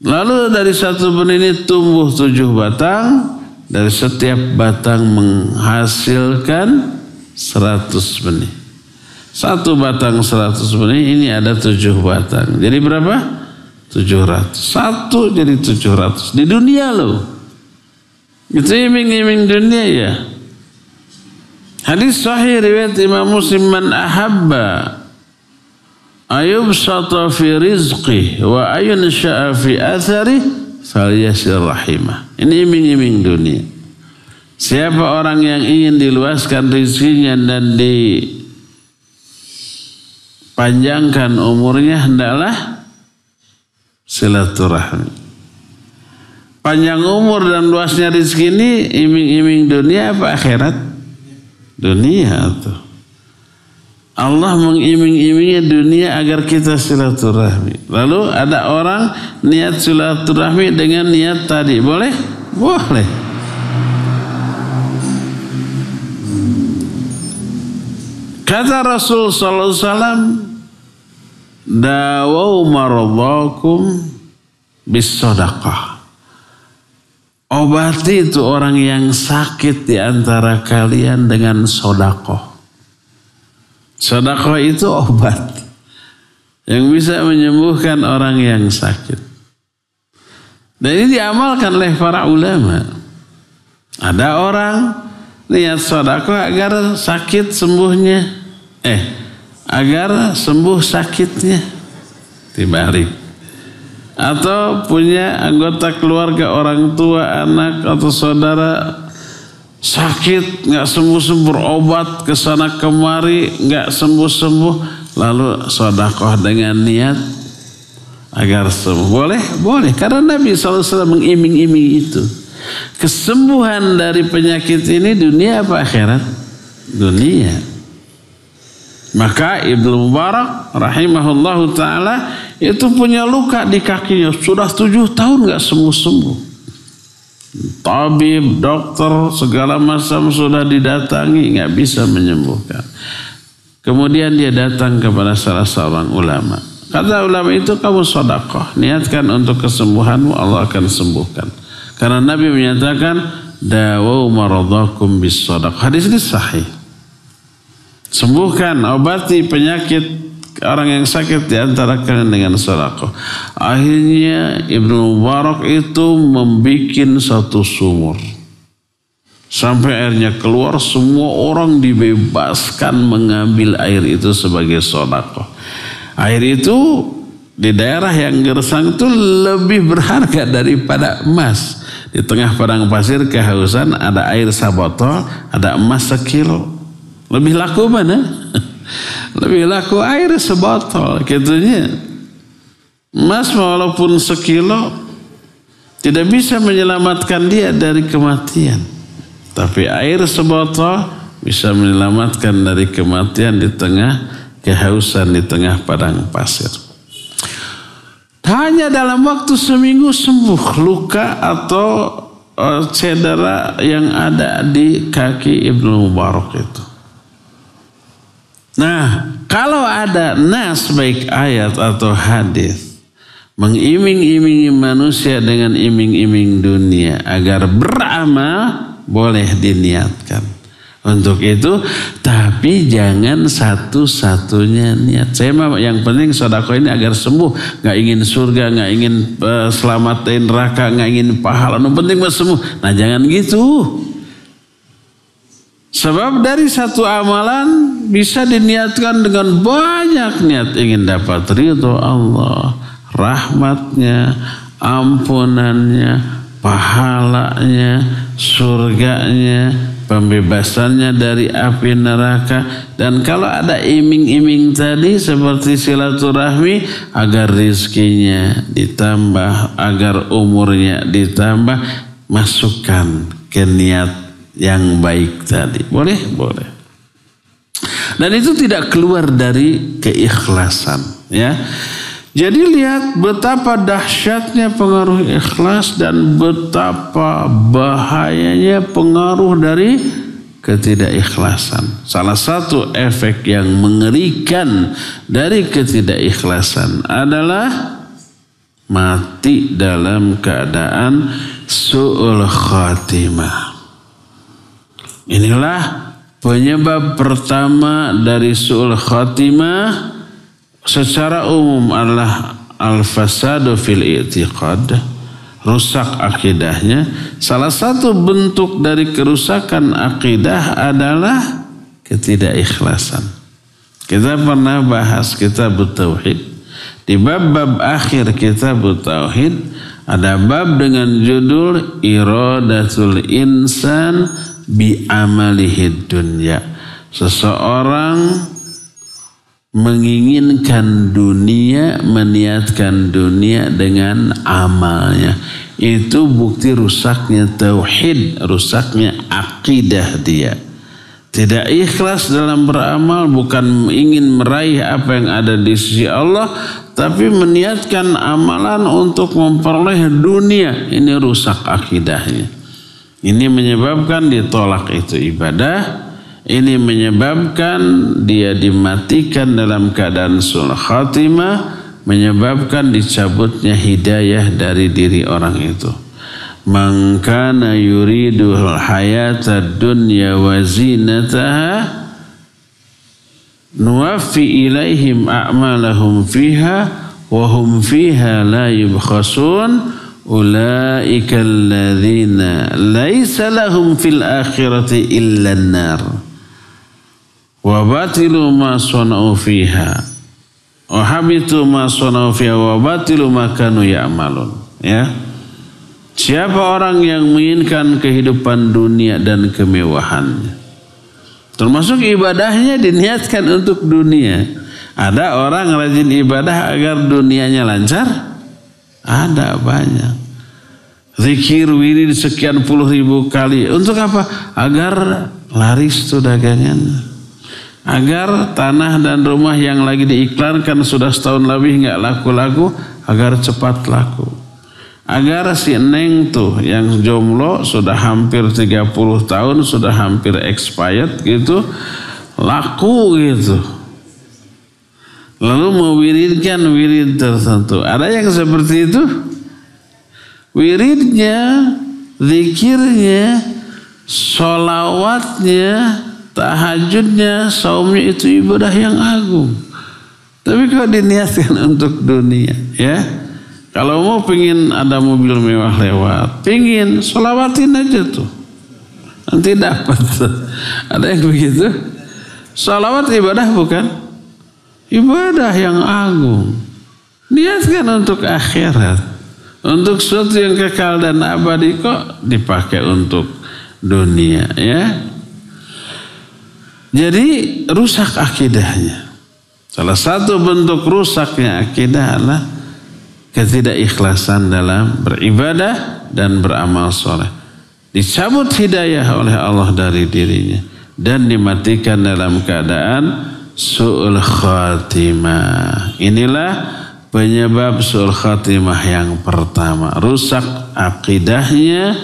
B: lalu dari satu benih ini tumbuh 7 batang, dari setiap batang menghasilkan 100 benih. Satu batang 100 benih, ini ada 7 batang. Jadi berapa? 700. Satu jadi 700. Di dunia loh. Itu iming-iming dunia ya. Hadis sahih riwayat Imam Muslim, man ahabba ayubsata fi rizqih wa ayunsha'a fi athari falyasil rahimah. Ini iming-iming dunia. Siapa orang yang ingin diluaskan rezekinya dan dipanjangkan umurnya, hendaklah silaturahmi. Panjang umur dan luasnya rezeki ini iming-iming dunia apa akhirat? Dunia tuh. Allah mengiming-imingi dunia agar kita silaturahmi. Lalu ada orang niat silaturahmi dengan niat tadi. Boleh? Boleh. Kata Rasul sallallahu alaihi wasallam, "Dawau maradhakum bis-shadaqah." Obati itu orang yang sakit di antara kalian dengan sedekah. Sedekah itu obat yang bisa menyembuhkan orang yang sakit. Dan ini diamalkan oleh para ulama. Ada orang niat sedekah agar sakit sembuhnya, agar sembuh sakitnya, dibalik. Atau punya anggota keluarga, orang tua, anak atau saudara sakit nggak sembuh-sembuh, berobat kesana kemari nggak sembuh-sembuh, lalu sedekah dengan niat agar sembuh. Boleh, karena Nabi SAW mengiming-iming itu. Kesembuhan dari penyakit ini dunia apa akhirat? Dunia. Maka Ibnu Mubarak rahimahullahu ta'ala itu punya luka di kakinya. Sudah 7 tahun gak sembuh-sembuh. Tabib, dokter, segala macam sudah didatangi, gak bisa menyembuhkan. Kemudian dia datang kepada salah seorang ulama. Kata ulama itu, kamu sedekah, niatkan untuk kesembuhanmu, Allah akan sembuhkan. Karena Nabi menyatakan, dawau maradhakum bis-shadaqah. Hadis ini sahih. Sembuhkan, obati penyakit orang yang sakit di antara kalian dengan sedekah. Akhirnya Ibnu Mubarak itu membuat satu sumur. Sampai airnya keluar, semua orang dibebaskan mengambil air itu sebagai sedekah. Air itu di daerah yang gersang itu lebih berharga daripada emas. Di tengah padang pasir kehausan, ada air sabotol, ada emas sekilo. Lebih laku mana? Lebih laku air sebotol. Gitunya. Emas walaupun sekilo tidak bisa menyelamatkan dia dari kematian. Tapi air sebotol bisa menyelamatkan dari kematian di tengah kehausan, di tengah padang pasir. Hanya dalam waktu seminggu sembuh luka atau cedera yang ada di kaki Ibnu Mubarak itu. Nah, kalau ada nas baik ayat atau hadis mengiming-imingi manusia dengan iming-iming dunia agar beramal, boleh diniatkan untuk itu, tapi jangan satu-satunya niat. Saya mah yang penting sedekah ini agar sembuh, nggak ingin surga, nggak ingin selamat dari neraka, nggak ingin pahala, yang penting mah sembuh. Nah, jangan gitu. Sebab dari satu amalan bisa diniatkan dengan banyak niat, ingin dapat ridho Allah, rahmatnya, ampunannya, pahalanya, surganya, pembebasannya dari api neraka. Dan kalau ada iming-iming tadi seperti silaturahmi agar rizkinya ditambah, agar umurnya ditambah, masukkan ke niat yang baik tadi. Boleh? Boleh. Dan itu tidak keluar dari keikhlasan, ya. Jadi lihat betapa dahsyatnya pengaruh ikhlas dan betapa bahayanya pengaruh dari ketidakikhlasan. Salah satu efek yang mengerikan dari ketidakikhlasan adalah mati dalam keadaan su'ul khatimah. Inilah penyebab pertama dari su'ul khatimah secara umum adalah al-fasadu fil i'tiqad, rusak akidahnya. Salah satu bentuk dari kerusakan akidah adalah ketidakikhlasan. Kita pernah bahas kitab tauhid. Di bab-bab akhir kitab tauhid ada bab dengan judul iradatul insan bi amalihid dunya. Seseorang menginginkan dunia, meniatkan dunia dengan amalnya. Itu bukti rusaknya tauhid, rusaknya akidah dia. Tidak ikhlas dalam beramal, bukan ingin meraih apa yang ada di sisi Allah, tapi meniatkan amalan untuk memperoleh dunia. Ini rusak akidahnya. Ini menyebabkan ditolak itu ibadah. Ini menyebabkan dia dimatikan dalam keadaan su'ul khatimah, menyebabkan dicabutnya hidayah dari diri orang itu. Man kana yuridul hayata dunya wa zinataha nuwaffi ilaihim a'malahum fiha wa hum fiha la yubkhasun ulaika alladzina laisa lahum fil akhirati illa an-nar wa batilu ma sana'u fiha wa habitu ma sana'u fiha wa batilu ma kanu ya'malun. Ya, siapa orang yang menginginkan kehidupan dunia dan kemewahannya, termasuk ibadahnya diniatkan untuk dunia. Ada orang rajin ibadah agar dunianya lancar? Ada banyak. Zikir wirid sekian puluh ribu kali. Untuk apa? Agar laris tuh dagangannya. Agar tanah dan rumah yang lagi diiklankan sudah setahun lebih nggak laku-laku, agar cepat laku. Agar si Neng tuh yang jomblo sudah hampir 30 tahun, sudah hampir expired gitu, laku gitu. Lalu mewiridkan wirid tertentu. Ada yang seperti itu? Wiridnya, zikirnya, sholawatnya, tahajudnya, saumnya itu ibadah yang agung. Tapi kalau diniatkan untuk dunia, ya. Kalau mau pingin ada mobil mewah lewat, pingin sholawatin aja tuh. Nanti dapat. Ada yang begitu? Sholawat ibadah bukan? Ibadah yang agung. Niatkan untuk akhirat. Untuk sesuatu yang kekal dan abadi, kok dipakai untuk dunia, ya. Jadi rusak akidahnya. Salah satu bentuk rusaknya akidah adalah ketidakikhlasan dalam beribadah dan beramal soleh. Dicabut hidayah oleh Allah dari dirinya dan dimatikan dalam keadaan su'ul khatimah. Inilah penyebab su'ul khatimah yang pertama. Rusak akidahnya,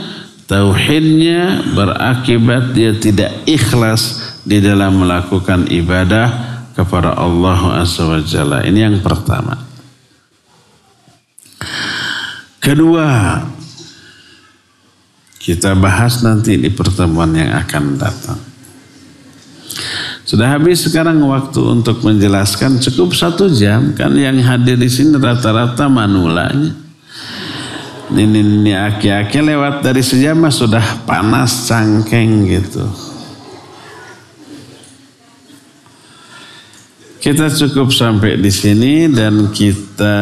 B: tauhidnya, berakibat dia tidak ikhlas di dalam melakukan ibadah kepada Allah Azza wa Jalla. Ini yang pertama. Kedua, kita bahas nanti di pertemuan yang akan datang. Sudah habis sekarang waktu untuk menjelaskan, cukup 1 jam. Kan yang hadir di sini rata-rata manulanya. Ini aki-aki lewat dari sejam sudah panas cangkeng gitu. Kita cukup sampai di sini dan kita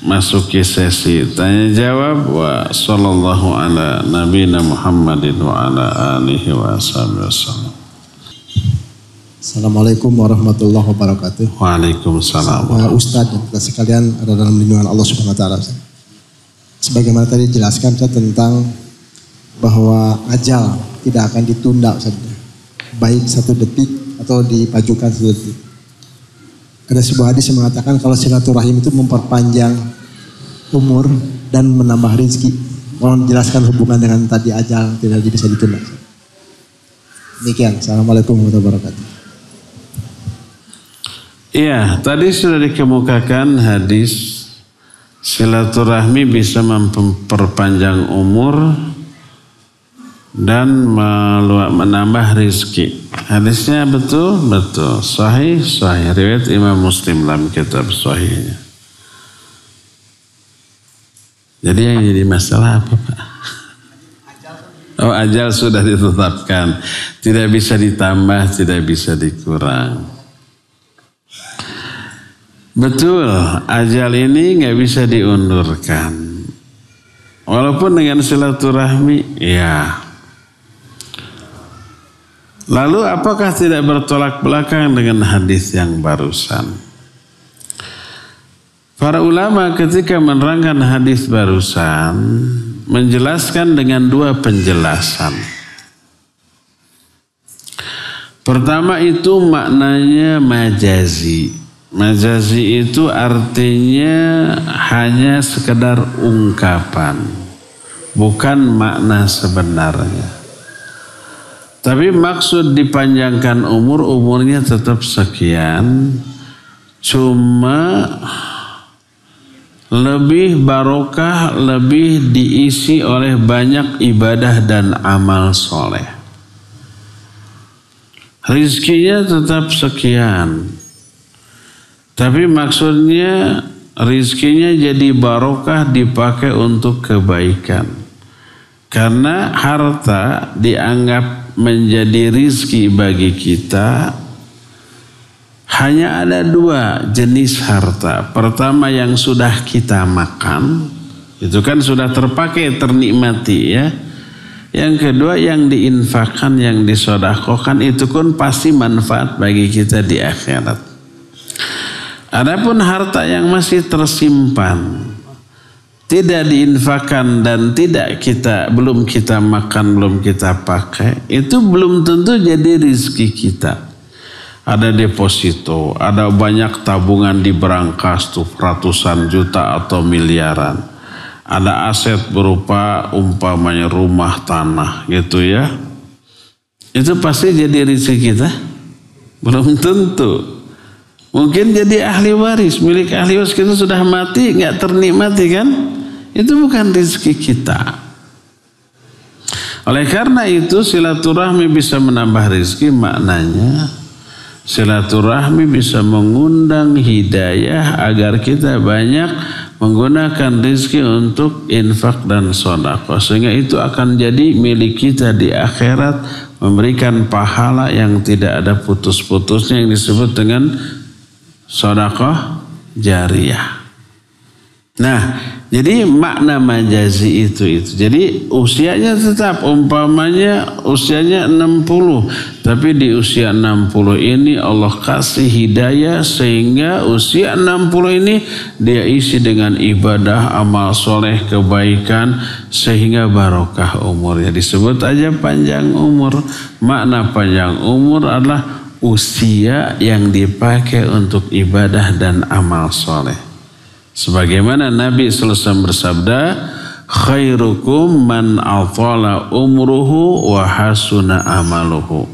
B: masuki sesi tanya jawab. Wa sallallahu ala nabiyina Muhammadin wa ala alihi wa sallam.
C: Assalamualaikum warahmatullahi wabarakatuh.
B: Waalaikumsalam.
C: Ustadz dan kita sekalian ada dalam lindungan Allah Subhanahu wa taala. Sebagaimana tadi dijelaskan tentang bahwa ajal tidak akan ditunda saja. Baik 1 detik atau dipajukan 1 detik. Ada sebuah hadis yang mengatakan kalau silaturahim itu memperpanjang umur dan menambah rezeki. Mohon jelaskan hubungan dengan tadi ajal tidak bisa ditunda. Demikian. Assalamualaikum warahmatullahi wabarakatuh.
B: Iya, tadi sudah dikemukakan hadis silaturahmi bisa memperpanjang umur dan menambah rezeki. Hadisnya betul, betul. Sahih, sahih. Riwayat Imam Muslim dalam kitab sahihnya. Jadi yang jadi masalah apa, Pak? Oh, ajal sudah ditetapkan. Tidak bisa ditambah, tidak bisa dikurang. Betul, ajal ini nggak bisa diundurkan. Walaupun dengan silaturahmi, ya Lalu apakah tidak bertolak belakang dengan hadis yang barusan? Para ulama ketika menerangkan hadis barusan menjelaskan dengan dua penjelasan. Pertama itu maknanya majazi. Majazi itu artinya hanya sekedar ungkapan, bukan makna sebenarnya. Tapi maksud dipanjangkan umurnya tetap sekian, cuma lebih barokah, lebih diisi oleh banyak ibadah dan amal soleh. Rizkinya tetap sekian, tapi maksudnya rizkinya jadi barokah dipakai untuk kebaikan. Karena harta dianggap menjadi rizki bagi kita, hanya ada dua jenis harta. Pertama yang sudah kita makan, itu kan sudah terpakai, ternikmati ya. Yang kedua yang diinfakkan, yang disedekahkan, itu pun pasti manfaat bagi kita di akhirat. Adapun harta yang masih tersimpan, tidak diinfakkan dan belum kita makan, belum kita pakai, itu belum tentu jadi rizki kita. Ada deposito, ada banyak tabungan di berangkas tuh ratusan juta atau miliaran. Ada aset berupa umpamanya rumah, tanah gitu ya. Itu pasti jadi rizki kita? Belum tentu. Mungkin jadi ahli waris, milik ahli waris kita sudah mati, nggak ternikmati kan? Itu bukan rizki kita. Oleh karena itu silaturahmi bisa menambah rizki, maknanya silaturahmi bisa mengundang hidayah agar kita banyak menggunakan rizki untuk infak dan sedekah, sehingga itu akan jadi milik kita di akhirat, memberikan pahala yang tidak ada putus-putusnya, yang disebut dengan sedekah jariyah. Nah, jadi makna majazi itu. Jadi usianya tetap, umpamanya usianya 60, tapi di usia 60 ini Allah kasih hidayah sehingga usia 60 ini dia isi dengan ibadah, amal soleh, kebaikan, sehingga barokah umurnya. Disebut aja panjang umur. Makna panjang umur adalah usia yang dipakai untuk ibadah dan amal soleh. Sebagaimana Nabi SAW bersabda, khairukum man atala umruhu wa hasuna amaluhu.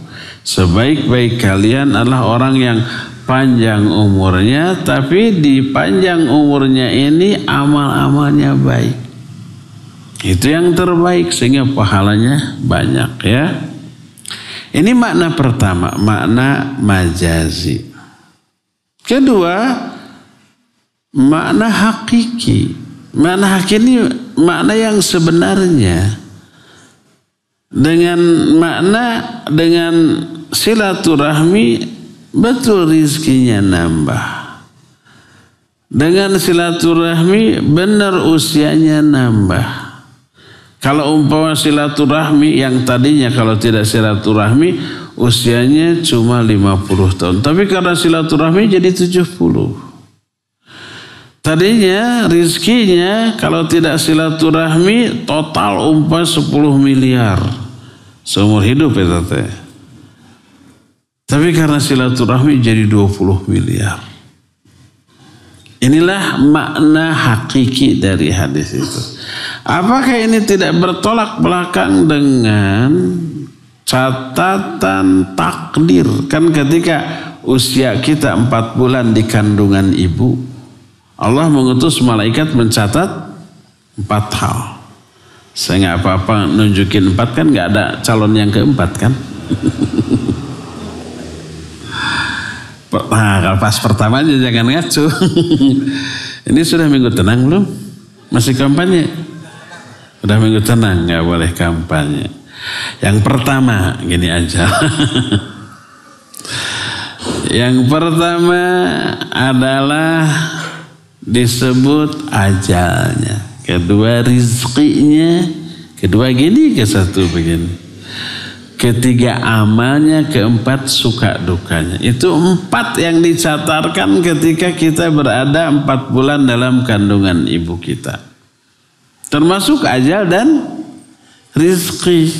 B: Sebaik-baik kalian adalah orang yang panjang umurnya, tapi di panjang umurnya ini amal-amalnya baik. Itu yang terbaik sehingga pahalanya banyak ya. Ini makna pertama, makna majazi. Kedua, makna hakiki. Makna hakiki ini makna yang sebenarnya. Dengan silaturahmi betul rizkinya nambah. Dengan silaturahmi benar usianya nambah. Kalau umpama silaturahmi yang tadinya kalau tidak silaturahmi usianya cuma 50 tahun. Tapi karena silaturahmi jadi 70. Tadinya rizkinya kalau tidak silaturahmi total umpah 10 miliar seumur hidup ya tete. Tapi karena silaturahmi jadi 20 miliar. Inilah makna hakiki dari hadis itu. Apakah ini tidak bertolak belakang dengan catatan takdir? Kan ketika usia kita 4 bulan di kandungan ibu, Allah mengutus malaikat mencatat 4 hal. Saya nggak apa-apa nunjukin 4 kan, nggak ada calon yang keempat kan? Nah, kalau pas pertama aja jangan ngacu. Ini sudah minggu tenang belum? Masih kampanye? Udah minggu tenang, nggak boleh kampanye. Yang pertama gini aja. Yang pertama adalah disebut ajalnya, kedua rizkinya, kedua gini, ke satu begini. ketiga amalnya, keempat suka dukanya. Itu 4 yang dicatatkan ketika kita berada 4 bulan dalam kandungan ibu kita. Termasuk ajal dan rizki.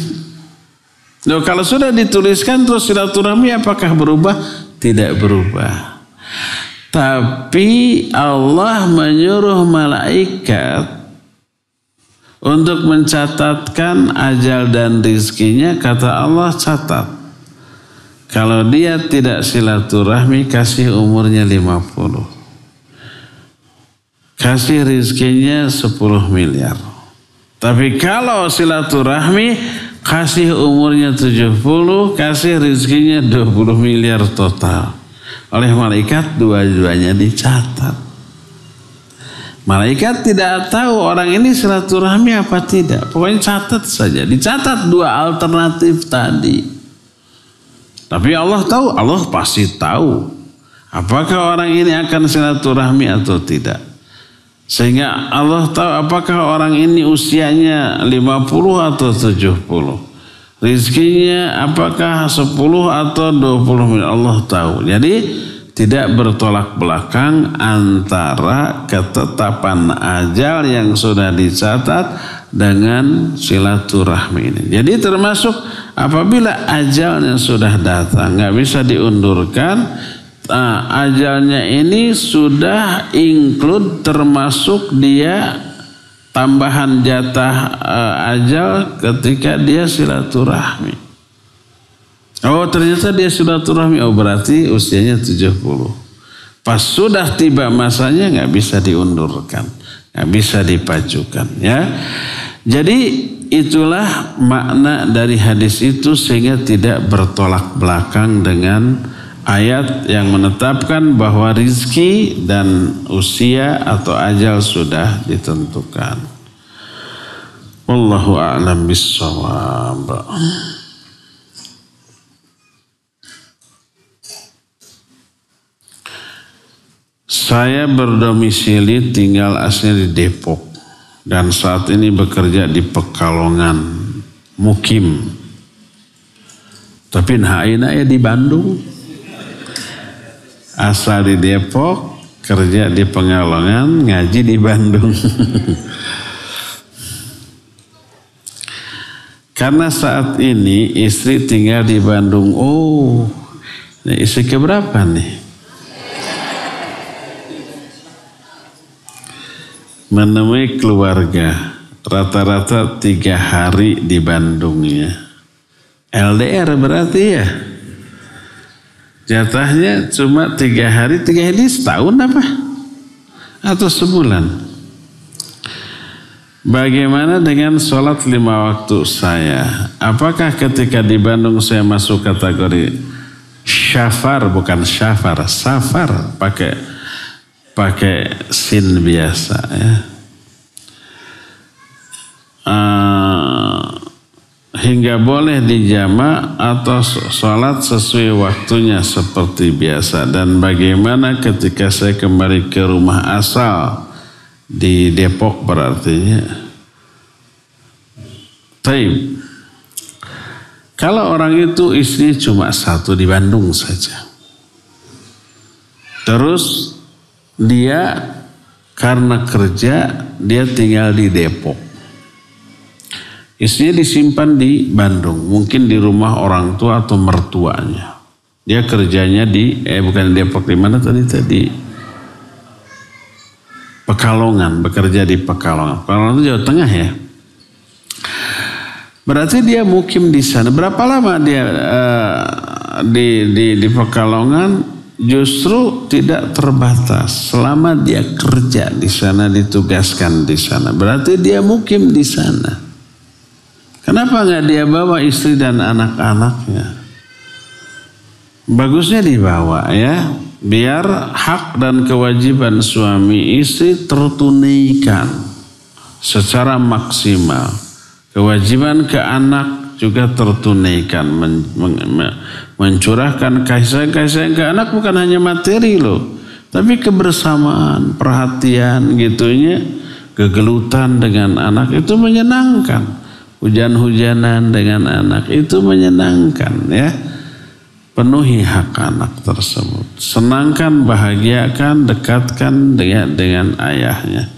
B: Loh, kalau sudah dituliskan terus silaturahmi apakah berubah? Tidak berubah. Tapi Allah menyuruh malaikat untuk mencatatkan ajal dan rizkinya. Kata Allah, catat. Kalau dia tidak silaturahmi, kasih umurnya 50. Kasih rizkinya 10 miliar. Tapi kalau silaturahmi, kasih umurnya 70, kasih rizkinya 20 miliar total. Oleh malaikat dua-duanya dicatat. Malaikat tidak tahu orang ini silaturahmi apa tidak. Pokoknya catat saja. Dicatat 2 alternatif tadi. Tapi Allah tahu, Allah pasti tahu. Apakah orang ini akan silaturahmi atau tidak. Sehingga Allah tahu apakah orang ini usianya 50 atau 70. Rizkinya apakah 10 atau 20 miliar. Allah tahu. Jadi tidak bertolak belakang antara ketetapan ajal yang sudah dicatat dengan silaturahmi ini. Jadi termasuk apabila ajalnya sudah datang, nggak bisa diundurkan, ajalnya ini sudah include, termasuk dia tambahan jatah ajal ketika dia silaturahmi. Oh, ternyata dia silaturahmi, oh berarti usianya 70. Pas sudah tiba masanya nggak bisa diundurkan, nggak bisa dipajukan, ya. Jadi itulah makna dari hadis itu, sehingga tidak bertolak belakang dengan ayat yang menetapkan bahwa rizki dan usia atau ajal sudah ditentukan. Wallahu a'lam bissawab. Saya berdomisili tinggal asli di Depok dan saat ini bekerja di Pekalongan, mukim. Tapi ayeuna di Bandung. Asal di Depok, kerja di Pekalongan, ngaji di Bandung. Karena saat ini istri tinggal di Bandung. Oh, istri keberapa nih? Menemui keluarga rata-rata 3 hari di Bandungnya. LDR berarti ya. Jatahnya cuma 3 hari. 3 hari setahun apa? Atau sebulan? Bagaimana dengan sholat 5 waktu saya? Apakah ketika di Bandung saya masuk kategori syafar, bukan syafar, safar, pakai sin biasa, ya. Hingga boleh dijama atau sholat sesuai waktunya seperti biasa. Dan bagaimana ketika saya kembali ke rumah asal di Depok berarti. Taib. Kalau orang itu istri cuma 1 di Bandung saja. Terus dia karena kerja dia tinggal di Depok. Istrinya disimpan di Bandung, mungkin di rumah orang tua atau mertuanya. Dia kerjanya di bukan di Depok, di mana tadi? Pekalongan, bekerja di Pekalongan. Pekalongan itu Jawa Tengah ya. Berarti dia mukim di sana. Berapa lama dia di Pekalongan? Justru tidak terbatas. Selama dia kerja di sana, ditugaskan di sana, berarti dia mukim di sana. Kenapa nggak dia bawa istri dan anak-anaknya? Bagusnya dibawa ya, biar hak dan kewajiban suami istri tertunaikan secara maksimal. Kewajiban ke anak juga tertunaikan, mencurahkan kasih sayang ke anak bukan hanya materi loh, tapi kebersamaan, perhatian gitunya, kegelutan dengan anak itu menyenangkan. hujan-hujanan dengan anak, itu menyenangkan ya. Penuhi hak anak tersebut. Senangkan, bahagiakan, dekatkan dengan ayahnya.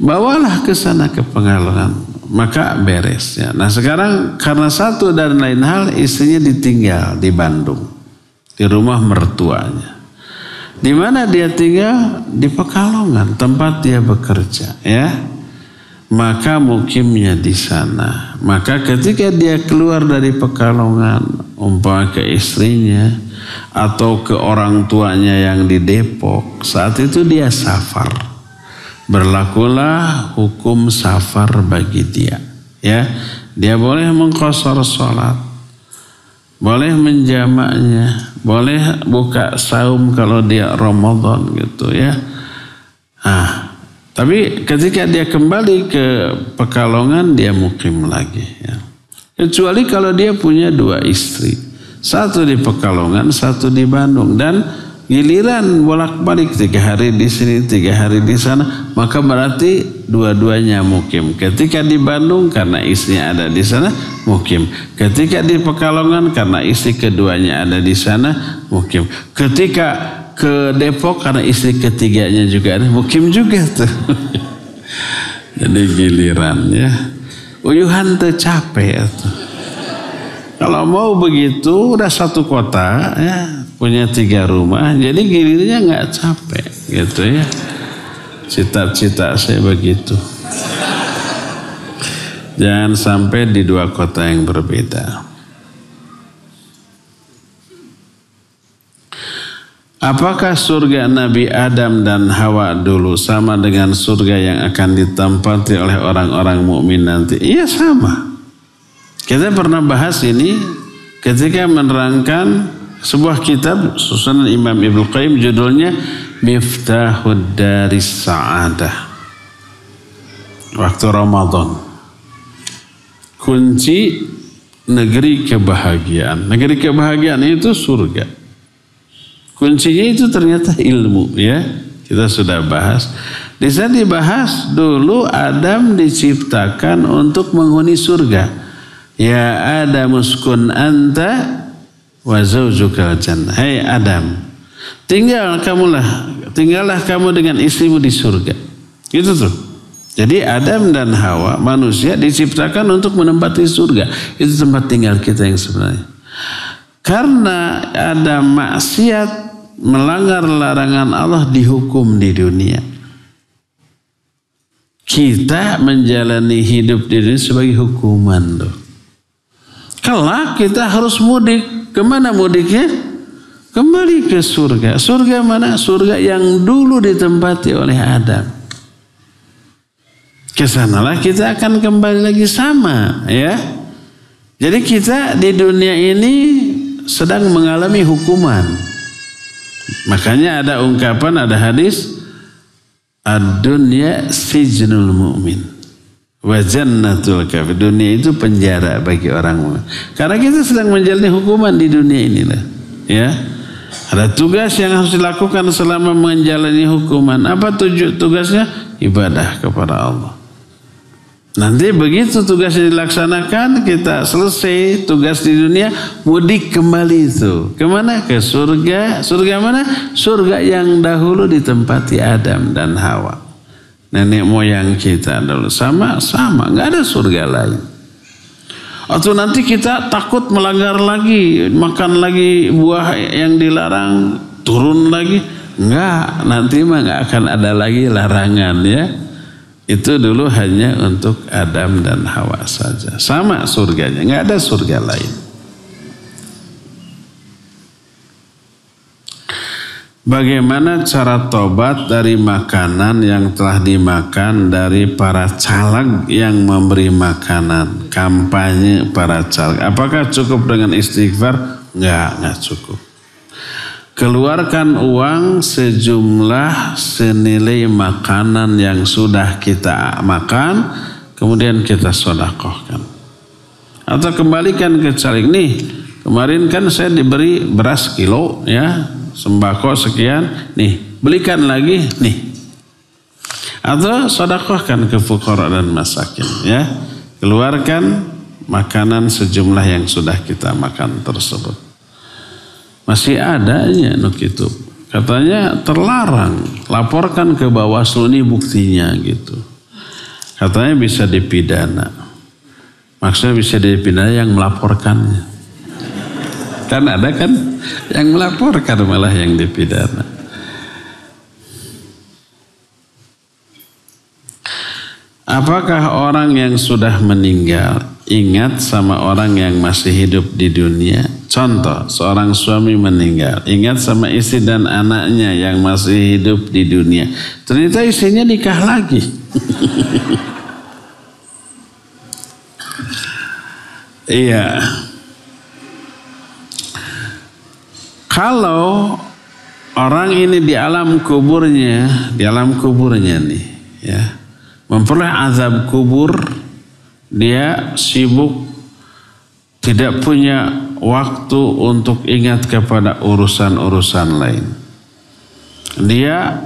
B: Bawalah ke sana ke Pekalongan, maka beres ya. Nah sekarang karena satu dan lain hal istrinya ditinggal di Bandung, di rumah mertuanya. Di mana dia tinggal? Di Pekalongan, tempat dia bekerja ya. Maka mukimnya di sana. Maka ketika dia keluar dari Pekalongan, umpama ke istrinya atau ke orang tuanya yang di Depok, saat itu dia safar. Berlakulah hukum safar bagi dia. Ya, dia boleh mengqashar sholat, boleh menjamaknya, boleh buka saum kalau dia Ramadan gitu ya. Tapi ketika dia kembali ke Pekalongan, dia mukim lagi ya. Kecuali kalau dia punya dua istri, satu di Pekalongan, satu di Bandung, dan giliran bolak-balik 3 hari di sini, 3 hari di sana, maka berarti dua-duanya mukim. Ketika di Bandung karena istrinya ada di sana, mukim. Ketika di Pekalongan karena istri keduanya ada di sana, mukim. Ketika ke Depok karena istri ketiganya juga ada, mukim juga tuh. Jadi giliran ya. Uyuhan teu capek tuh. Kalau mau begitu udah satu kota ya, punya 3 rumah, jadi gilirnya nggak capek gitu ya. Cita-cita saya begitu. Jangan sampai di 2 kota yang berbeda. Apakah surga Nabi Adam dan Hawa dulu sama dengan surga yang akan ditempati oleh orang-orang mukmin nanti? Iya sama. Kita pernah bahas ini ketika menerangkan sebuah kitab susunan Imam Ibnu Qayyim, judulnya Miftahud Daris Sa'adah. Waktu Ramadan. Kunci negeri kebahagiaan. Negeri kebahagiaan itu surga. Kuncinya itu ternyata ilmu ya. Kita sudah bahas. Di sana dibahas dulu Adam diciptakan untuk menghuni surga. Ya Adam uskun anta wa zaujukal jannah. Hai Adam, tinggallah kamu dengan istrimu di surga. Gitu tuh. Jadi Adam dan Hawa manusia diciptakan untuk menempati surga. Itu tempat tinggal kita yang sebenarnya. Karena ada maksiat, melanggar larangan Allah, dihukum di dunia. Kita menjalani hidup di dunia sebagai hukuman tuh. Kelak kita harus mudik. Kemana mudiknya? Kembali ke surga. Surga mana? Surga yang dulu ditempati oleh Adam. Kesanalah kita akan kembali lagi sama ya. Jadi kita di dunia ini sedang mengalami hukuman. Makanya ada ungkapan, ada hadis, ad-dunya sijnul mu'min wa jannatul kafir. Dunia itu penjara bagi orang mukmin. Karena kita sedang menjalani hukuman di dunia inilah. Ya. Ada tugas yang harus dilakukan selama menjalani hukuman. Apa tugasnya? Ibadah kepada Allah. Nanti begitu tugasnya dilaksanakan, kita selesai tugas di dunia, mudik kembali itu. Kemana? Ke surga. Surga mana? Surga yang dahulu ditempati Adam dan Hawa. Nenek moyang kita dulu. Sama. Nggak ada surga lain. Atau nanti kita takut melanggar lagi, makan lagi buah yang dilarang, turun lagi. Enggak, nanti mah nggak akan ada lagi larangan ya. Itu dulu hanya untuk Adam dan Hawa saja. Sama surganya, nggak ada surga lain. Bagaimana cara tobat dari makanan yang telah dimakan dari para caleg yang memberi makanan, kampanye para caleg? Apakah cukup dengan istighfar? Nggak cukup. Keluarkan uang sejumlah senilai makanan yang sudah kita makan, kemudian kita sedekahkan. Atau kembalikan ke caleg, nih kemarin kan saya diberi beras kilo ya, sembako sekian, nih belikan lagi nih. Atau sedekahkan ke fuqara dan masakin ya. keluarkan makanan sejumlah yang sudah kita makan tersebut. Masih adanya nuk itu. Katanya terlarang, laporkan ke Bawaslu ini buktinya gitu. Katanya bisa dipidana. Maksudnya bisa dipidana yang melaporkannya. Kan ada kan yang melaporkan malah yang dipidana. Apakah orang yang sudah meninggal ingat sama orang yang masih hidup di dunia? Contoh, seorang suami meninggal, ingat sama istri dan anaknya yang masih hidup di dunia. Ternyata istrinya nikah lagi. Iya. Kalau orang ini di alam kuburnya nih, ya, memperoleh azab kubur, dia sibuk, tidak punya waktu untuk ingat kepada urusan-urusan lain. Dia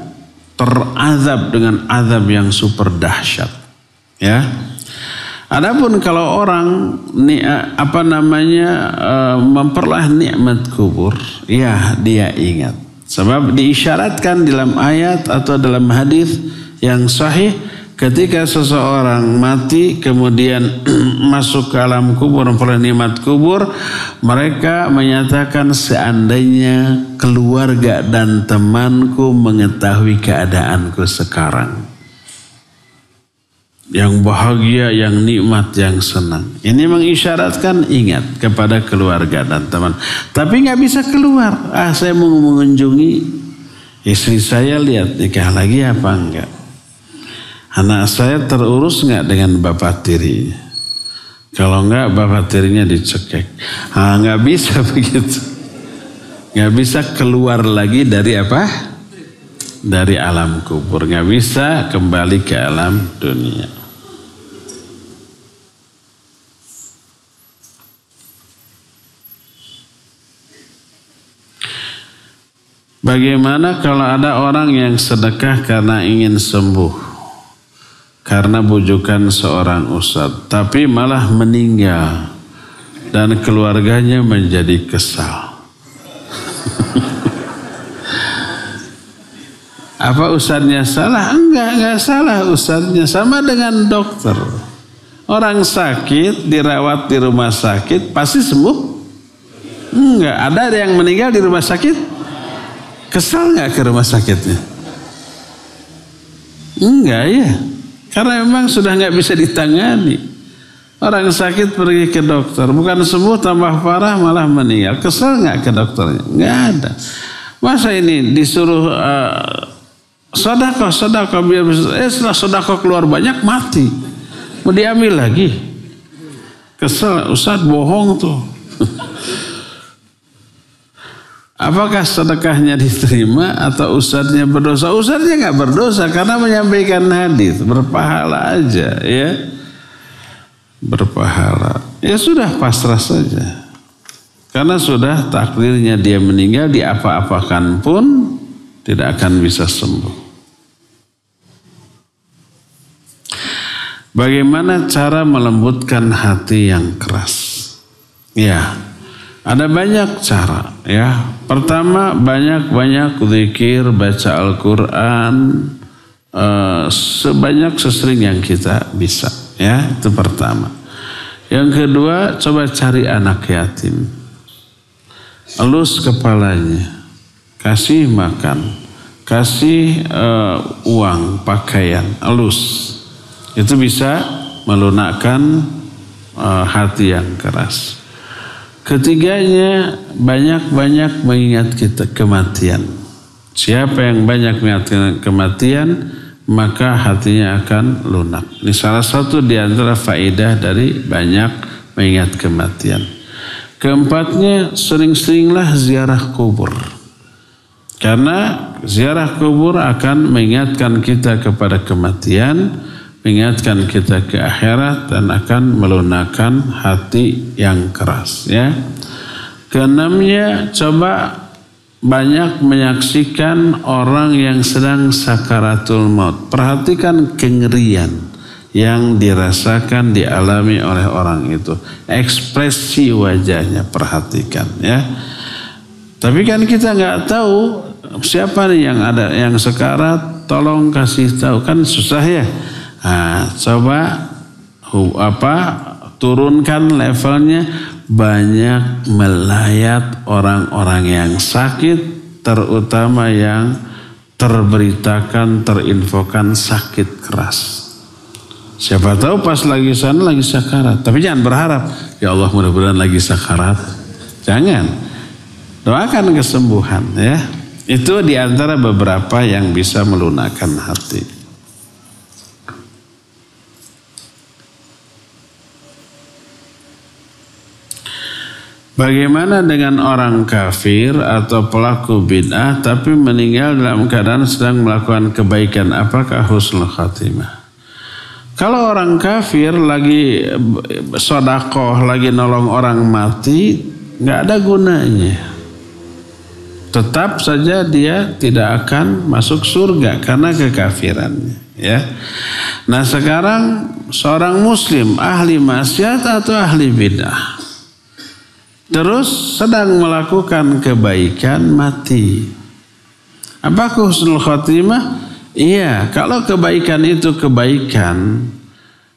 B: terazab dengan azab yang super dahsyat, ya. Adapun kalau orang memperoleh nikmat kubur, ya dia ingat. Sebab diisyaratkan dalam ayat atau dalam hadis yang sahih, ketika seseorang mati kemudian masuk ke alam kubur memperoleh nikmat kubur, mereka menyatakan seandainya keluarga dan temanku mengetahui keadaanku sekarang. Yang bahagia, yang nikmat, yang senang. Ini mengisyaratkan ingat kepada keluarga dan teman. Tapi nggak bisa keluar. Saya mau mengunjungi istri saya, lihat nikah lagi apa enggak. Anak saya terurus nggak dengan bapak tiri? Kalau enggak, bapak tirinya dicekek. Nggak bisa begitu. Nggak bisa keluar lagi dari apa? Dari alam kubur. Nggak bisa kembali ke alam dunia. Bagaimana kalau ada orang yang sedekah karena ingin sembuh, karena bujukan seorang ustadz, tapi malah meninggal dan keluarganya menjadi kesal? Apa ustadznya salah? Enggak salah ustadznya. Sama dengan dokter. Orang sakit dirawat di rumah sakit pasti sembuh? Enggak. Ada yang meninggal di rumah sakit? Kesal nggak ke rumah sakitnya? Enggak ya, karena memang sudah nggak bisa ditangani. Orang sakit pergi ke dokter, bukan sembuh tambah parah malah meninggal. Kesal nggak ke dokternya? Nggak ada. Masa ini disuruh sedekah biar setelah sedekah keluar banyak mati, mau diambil lagi? Kesal, Ustadz bohong tuh. Apakah sedekahnya diterima atau ustadznya berdosa? Ustadznya nggak berdosa karena menyampaikan hadis, berpahala aja, ya, berpahala. Ya sudah, pasrah saja. Karena sudah takdirnya dia meninggal, diapa-apakan pun tidak akan bisa sembuh. Bagaimana cara melembutkan hati yang keras? Ya. Ada banyak cara, ya. Pertama, banyak zikir, baca Al-Quran, sesering yang kita bisa, ya. Itu pertama. Yang kedua, coba cari anak yatim, elus kepalanya, kasih makan, kasih uang, pakaian, elus. Itu bisa melunakkan hati yang keras. Ketiganya, banyak-banyak mengingat kita kematian. Siapa yang banyak mengingat kematian, maka hatinya akan lunak. Ini salah satu di antara faedah dari banyak mengingat kematian. Keempatnya, sering-seringlah ziarah kubur. Karena ziarah kubur akan mengingatkan kita kepada kematian, mengingatkan kita ke akhirat, dan akan melunakkan hati yang keras, ya. Keenamnya, coba banyak menyaksikan orang yang sedang sakaratul maut. Perhatikan kengerian yang dirasakan, dialami oleh orang itu. Ekspresi wajahnya, perhatikan ya. Tapi kan kita nggak tahu siapa nih yang sekarat, tolong kasih tahu, kan susah ya. Nah, coba turunkan levelnya, banyak melayat orang-orang yang sakit, terutama yang terberitakan, terinfokan sakit keras. Siapa tahu pas lagi sana lagi sakarat. Tapi jangan berharap, ya Allah mudah-mudahan lagi sakarat. Jangan. Doakan kesembuhan ya. Itu diantara beberapa yang bisa melunakkan hati. Bagaimana dengan orang kafir atau pelaku bid'ah tapi meninggal dalam keadaan sedang melakukan kebaikan? Apakah husnul khatimah? Kalau orang kafir lagi sedekah, lagi nolong orang mati, nggak ada gunanya. Tetap saja dia tidak akan masuk surga karena kekafirannya. Ya. Nah sekarang seorang muslim ahli maksiat atau ahli bid'ah, terus sedang melakukan kebaikan, mati. Apakah husnul khatimah? Iya, kalau kebaikan itu kebaikan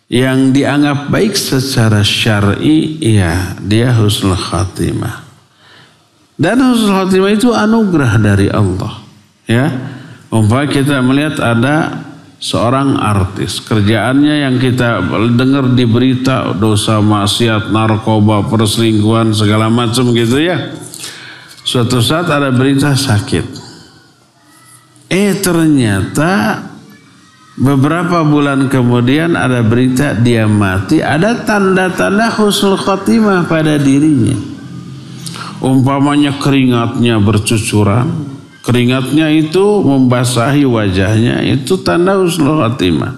B: yang dianggap baik secara syar'i, iya, dia husnul khatimah. Dan husnul khatimah itu anugerah dari Allah. Ya, umpama kita melihat ada seorang artis, kerjaannya yang kita dengar di berita dosa maksiat, narkoba, perselingkuhan, segala macam gitu ya. Suatu saat ada berita sakit. Ternyata beberapa bulan kemudian ada berita dia mati, ada tanda-tanda husnul khatimah pada dirinya. Umpamanya keringatnya bercucuran, keringatnya itu membasahi wajahnya, itu tanda husnul khatimah.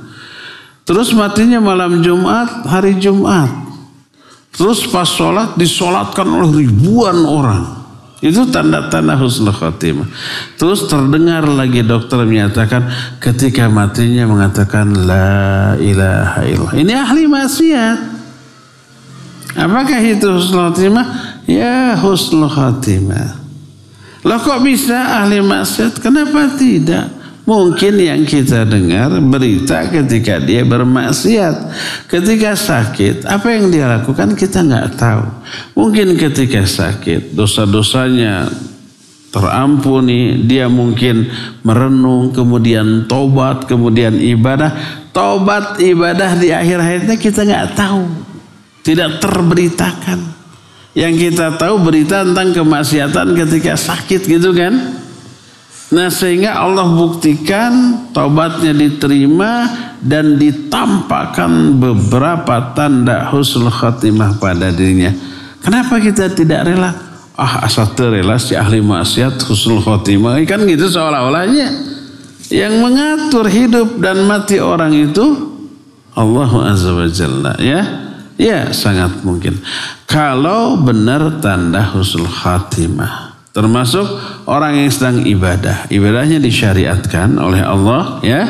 B: Terus matinya malam Jumat, hari Jumat. Terus pas sholat disolatkan oleh ribuan orang. Itu tanda-tanda husnul khatimah. Terus terdengar lagi dokter menyatakan ketika matinya mengatakan la ilaha illallah. Ini ahli maksiat. Apakah itu husnul khatimah? Ya husnul khatimah. Lah kok bisa ahli maksiat? Kenapa tidak? Mungkin yang kita dengar berita ketika dia bermaksiat, ketika sakit, apa yang dia lakukan kita nggak tahu. Mungkin ketika sakit dosa-dosanya terampuni, dia mungkin merenung, kemudian tobat, kemudian ibadah. Tobat ibadah di akhir hayatnya kita nggak tahu, tidak terberitakan. Yang kita tahu berita tentang kemaksiatan ketika sakit gitu kan. Nah sehingga Allah buktikan taubatnya diterima dan ditampakkan beberapa tanda husnul khatimah pada dirinya. Kenapa kita tidak rela? Asal terrela si ahli maksiat husnul khatimah. Kan gitu seolah-olahnya. Yang mengatur hidup dan mati orang itu Allah Azza wa Jalla ya. Ya sangat mungkin. Kalau benar tanda husnul khatimah. Termasuk orang yang sedang ibadah. Ibadahnya disyariatkan oleh Allah ya.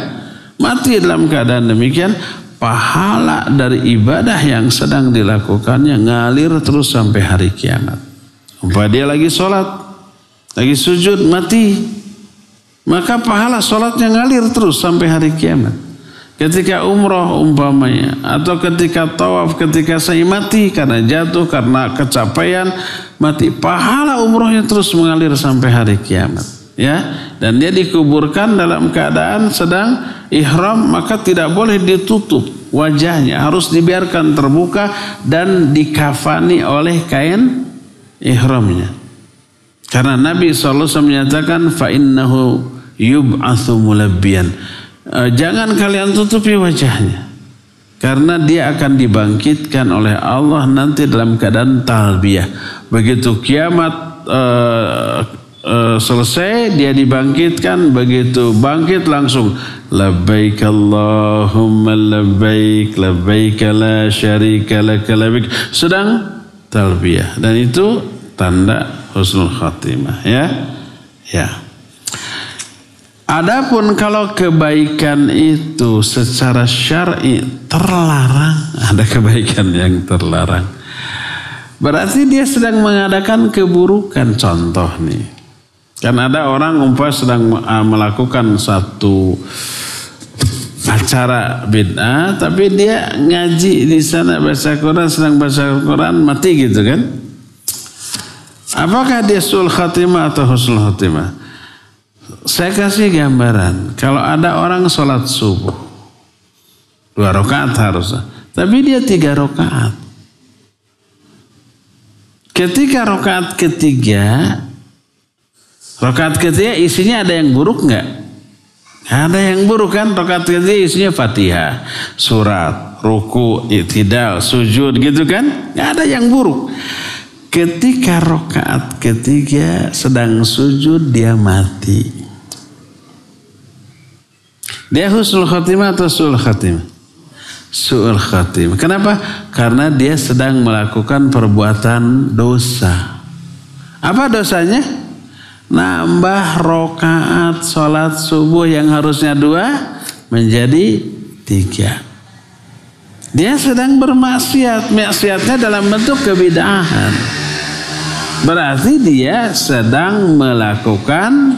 B: Mati dalam keadaan demikian, pahala dari ibadah yang sedang dilakukannya ngalir terus sampai hari kiamat. Umpama dia lagi sholat, lagi sujud, mati, maka pahala sholatnya ngalir terus sampai hari kiamat. Ketika umroh umpamanya, atau ketika tawaf, ketika sa'i mati karena jatuh, karena kecapean, mati, pahala umrohnya terus mengalir sampai hari kiamat. Ya, dan dia dikuburkan dalam keadaan sedang ihram, maka tidak boleh ditutup wajahnya, harus dibiarkan terbuka dan dikafani oleh kain ihramnya. Karena Nabi SAW menyatakan fa innahu yub'atsu mulabbiyan. Jangan kalian tutupi wajahnya, karena dia akan dibangkitkan oleh Allah nanti dalam keadaan talbiyah. Begitu kiamat selesai, dia dibangkitkan. Begitu bangkit langsung labbaik Allahumma labbaik labbaik la syarika lak labbaik, sedang talbiyah. Dan itu tanda husnul khatimah ya. Ya. Adapun kalau kebaikan itu secara syar'i terlarang, ada kebaikan yang terlarang, berarti dia sedang mengadakan keburukan. Contoh nih, kan ada orang sedang melakukan satu acara bid'ah, tapi dia ngaji di sana baca Quran, sedang baca Quran mati gitu kan? Apakah dia su'ul khatimah atau husnul khatimah? Saya kasih gambaran, kalau ada orang sholat subuh 2 rakaat harusnya, tapi dia 3 rakaat. Ketika rakaat ketiga isinya ada yang buruk nggak? Ada yang buruk kan? Rakaat ketiga isinya Fatihah, surat, ruku, i'tidal, sujud gitu kan? Nggak ada yang buruk. Ketika rakaat ketiga sedang sujud dia mati. Dia husnul khatimah atau su'ul khatimah? Su'ul khatimah. Kenapa? Karena dia sedang melakukan perbuatan dosa. Apa dosanya? Nambah rakaat sholat subuh yang harusnya 2 menjadi 3. Dia sedang bermaksiat. Maksiatnya dalam bentuk kebid'ahan. Berarti dia sedang melakukan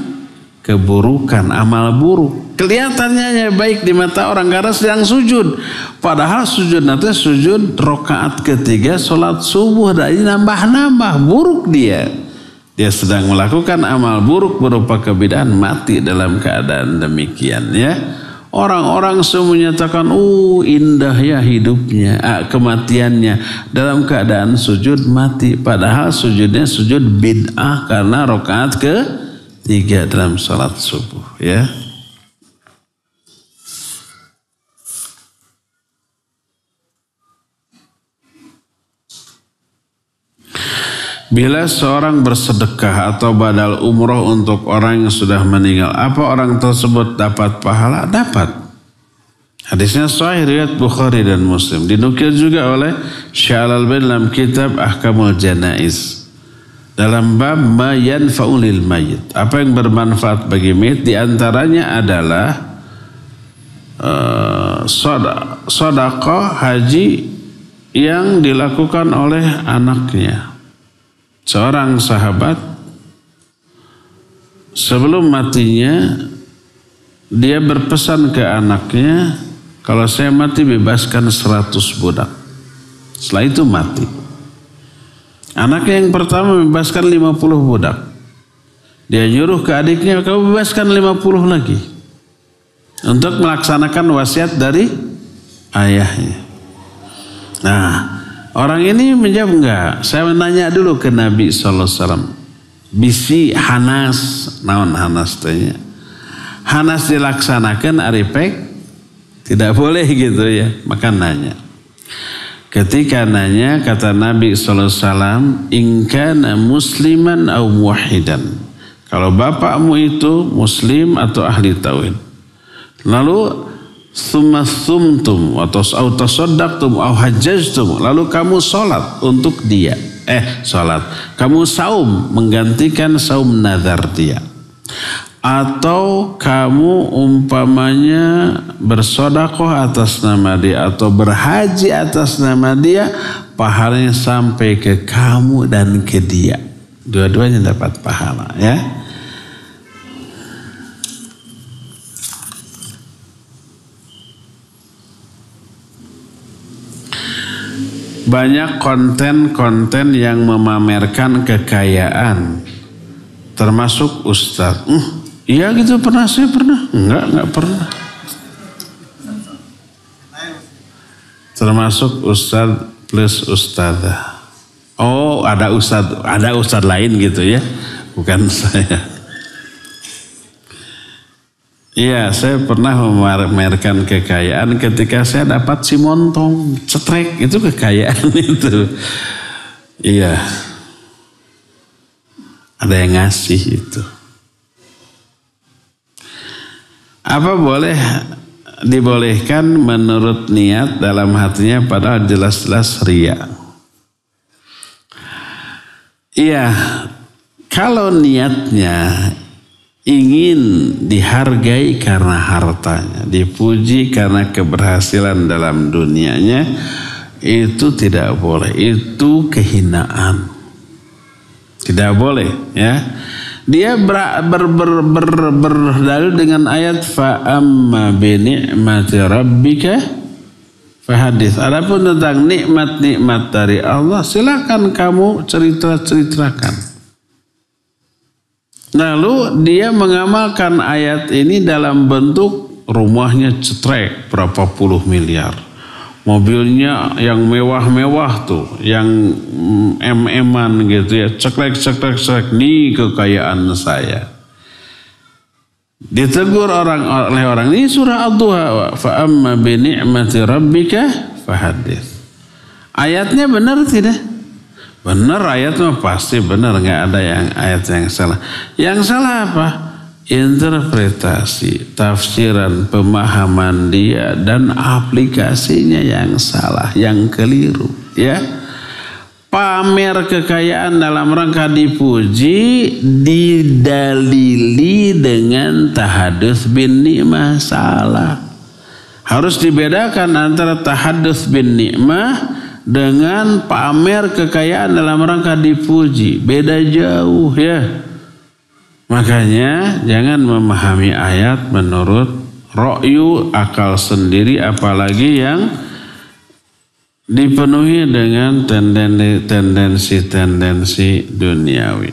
B: keburukan, amal buruk. Kelihatannya baik di mata orang karena sedang sujud. Padahal sujud nanti sujud rakaat ketiga sholat subuh. Dan nambah-nambah buruk dia. Dia sedang melakukan amal buruk berupa kebid'ahan, mati dalam keadaan demikian ya. Orang-orang semua menyatakan, indah ya hidupnya, kematiannya dalam keadaan sujud mati. Padahal sujudnya sujud bid'ah karena rakaat ketiga dalam salat subuh ya. Bila seorang bersedekah atau badal umroh untuk orang yang sudah meninggal, apa orang tersebut dapat pahala? Dapat. Hadisnya sahih riwayat Bukhari dan Muslim. Dinukil juga oleh Syekh Al-Albani dalam kitab Ahkamul Janaiz. Dalam bab ma yanfa'u lil mayyit. Apa yang bermanfaat bagi mayit? Di antaranya adalah sedekah haji yang dilakukan oleh anaknya. Seorang sahabat sebelum matinya dia berpesan ke anaknya, kalau saya mati bebaskan 100 budak. Setelah itu mati. Anaknya yang pertama bebaskan 50 budak. Dia nyuruh ke adiknya, kamu bebaskan 50 lagi. Untuk melaksanakan wasiat dari ayahnya. Nah, orang ini menjawab enggak. Saya menanya dulu ke Nabi SAW. Bisi hanas. Naon hanas tanya. Hanas dilaksanakan aripek. Tidak boleh gitu ya. Maka nanya. Ketika nanya kata Nabi SAW. In kana musliman au muwahhidan. Kalau bapakmu itu muslim atau ahli tauhid. Lalu summa sumtum atau tasaddaqtum au hajjajtum, lalu kamu salat untuk dia. Salat. Kamu saum menggantikan saum nazar dia. Atau kamu umpamanya bersedekah atas nama dia atau berhaji atas nama dia, pahalanya sampai ke kamu dan ke dia. Dua-duanya dapat pahala ya. Banyak konten-konten yang memamerkan kekayaan, termasuk ustaz. Iya gitu pernah, saya pernah. Enggak pernah. Termasuk ustaz plus ustazah. Oh, ada ustaz lain gitu ya, bukan saya. Iya, saya pernah memamerkan kekayaan ketika saya dapat si montong, cetrek, itu kekayaan itu. Iya. Ada yang ngasih itu. Apa dibolehkan menurut niat dalam hatinya padahal jelas-jelas ria? Iya, kalau niatnya ingin dihargai karena hartanya, dipuji karena keberhasilan dalam dunianya, itu tidak boleh. Itu kehinaan. Tidak boleh, ya. Dia berdalil dengan ayat fa amma bi ni'mati rabbika fahadits. Adapun tentang nikmat-nikmat dari Allah, silakan kamu ceritakan. Lalu dia mengamalkan ayat ini dalam bentuk rumahnya cetrek berapa puluh miliar. Mobilnya yang mewah-mewah tuh, yang MM-an gitu ya, ceklek. Nih kekayaan saya. Ditegur oleh orang ini surah Ad-Duha, fa amma bi ni'mati rabbika fahadits. Ayatnya benar tidak? Benar, ayat mah pasti benar, nggak ada yang ayat yang salah. Yang salah apa? Interpretasi, tafsiran, pemahaman dia dan aplikasinya yang salah, yang keliru, ya. Pamer kekayaan dalam rangka dipuji didalili dengan tahadduts bin ni'mah, salah. Harus dibedakan antara tahadduts bin ni'mah dengan pamer kekayaan dalam rangka dipuji. Beda jauh, ya. Makanya jangan memahami ayat menurut ra'yu, akal sendiri, apalagi yang dipenuhi dengan tendensi duniawi.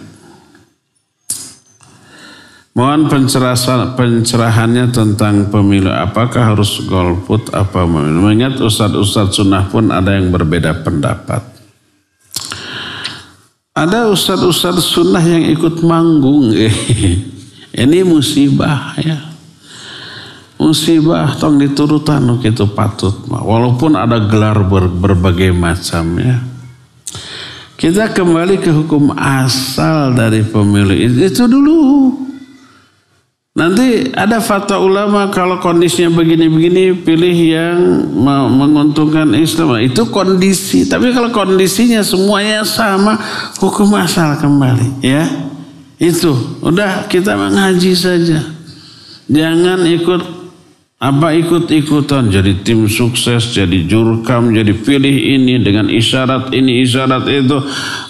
B: Mohon pencerahannya tentang pemilu. Apakah harus golput apa memilu? Mengingat ustadz sunnah pun ada yang berbeda pendapat. Ada ustadz sunnah yang ikut manggung. Ini musibah, ya. Musibah tong diturutan itu patut. Walaupun ada gelar berbagai macam, ya. Kita kembali ke hukum asal dari pemilu itu dulu. Nanti ada fatwa ulama kalau kondisinya begini-begini pilih yang menguntungkan Islam. Itu kondisi. Tapi kalau kondisinya semuanya sama, hukum asal kembali, ya. Itu udah kita mengaji saja. Jangan ikut-ikutan jadi tim sukses, jadi jurkam, jadi pilih ini dengan isyarat ini, isyarat itu.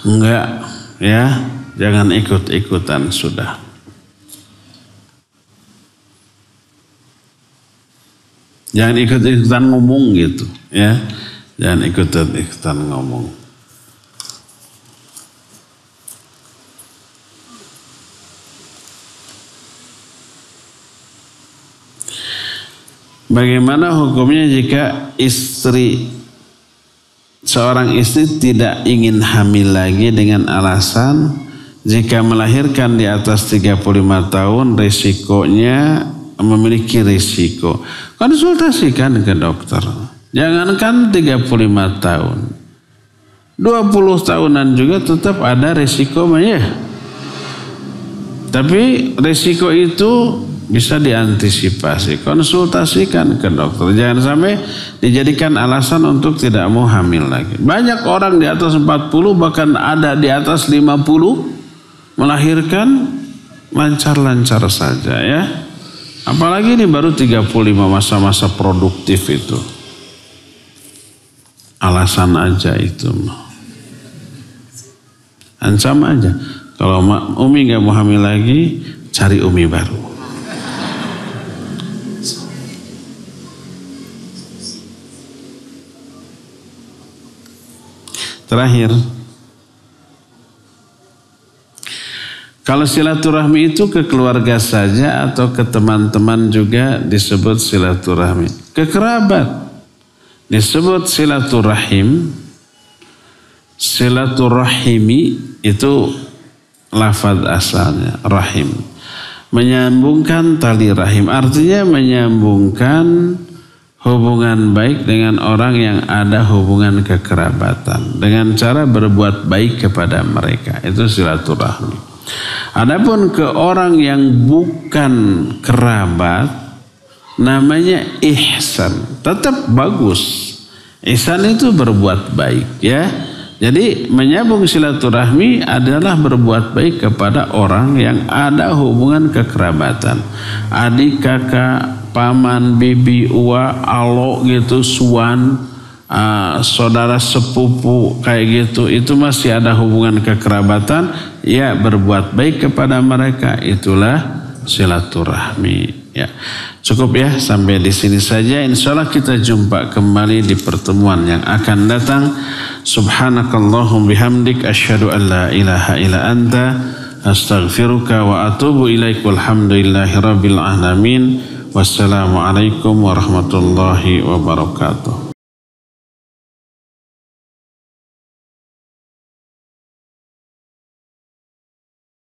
B: Enggak, ya. Jangan ikut-ikutan sudah. Jangan ikut-ikutan ngomong gitu, ya. Jangan ikut-ikutan ngomong. Bagaimana hukumnya jika seorang istri tidak ingin hamil lagi dengan alasan jika melahirkan di atas 35 tahun risikonya memiliki risiko. Konsultasikan ke dokter. Jangankan 35 tahun. 20 tahunan juga tetap ada risiko, ya. Tapi risiko itu bisa diantisipasi. Konsultasikan ke dokter. Jangan sampai dijadikan alasan untuk tidak mau hamil lagi. Banyak orang di atas 40 bahkan ada di atas 50 melahirkan lancar-lancar saja, ya. Apalagi ini baru 35, masa-masa produktif itu. Alasan aja itu. Ancam aja. Kalau Umi gak mau hamil lagi, cari Umi baru. Terakhir, kalau silaturahmi itu ke keluarga saja atau ke teman-teman juga disebut silaturahmi. Ke kerabat disebut silaturahim. Silaturahimi itu lafaz asalnya rahim. Menyambungkan tali rahim, artinya menyambungkan hubungan baik dengan orang yang ada hubungan kekerabatan dengan cara berbuat baik kepada mereka. Itu silaturahmi. Adapun ke orang yang bukan kerabat namanya ihsan, tetap bagus. Ihsan itu berbuat baik, ya. Jadi menyambung silaturahmi adalah berbuat baik kepada orang yang ada hubungan kekerabatan. Adik, kakak, paman, bibi, uwa, alo gitu, suan, saudara sepupu kayak gitu. Itu masih ada hubungan kekerabatan. Ya, berbuat baik kepada mereka, itulah silaturahmi. Ya, cukup ya sampai di sini saja. Insyaallah kita jumpa kembali di pertemuan yang akan datang. Subhanakallahum bihamdik asyhadu an la ilaha illa anta astaghfiruka wa atubu ilaik. Walhamdulillahi rabbil alamin. Wassalamualaikum warahmatullahi wabarakatuh.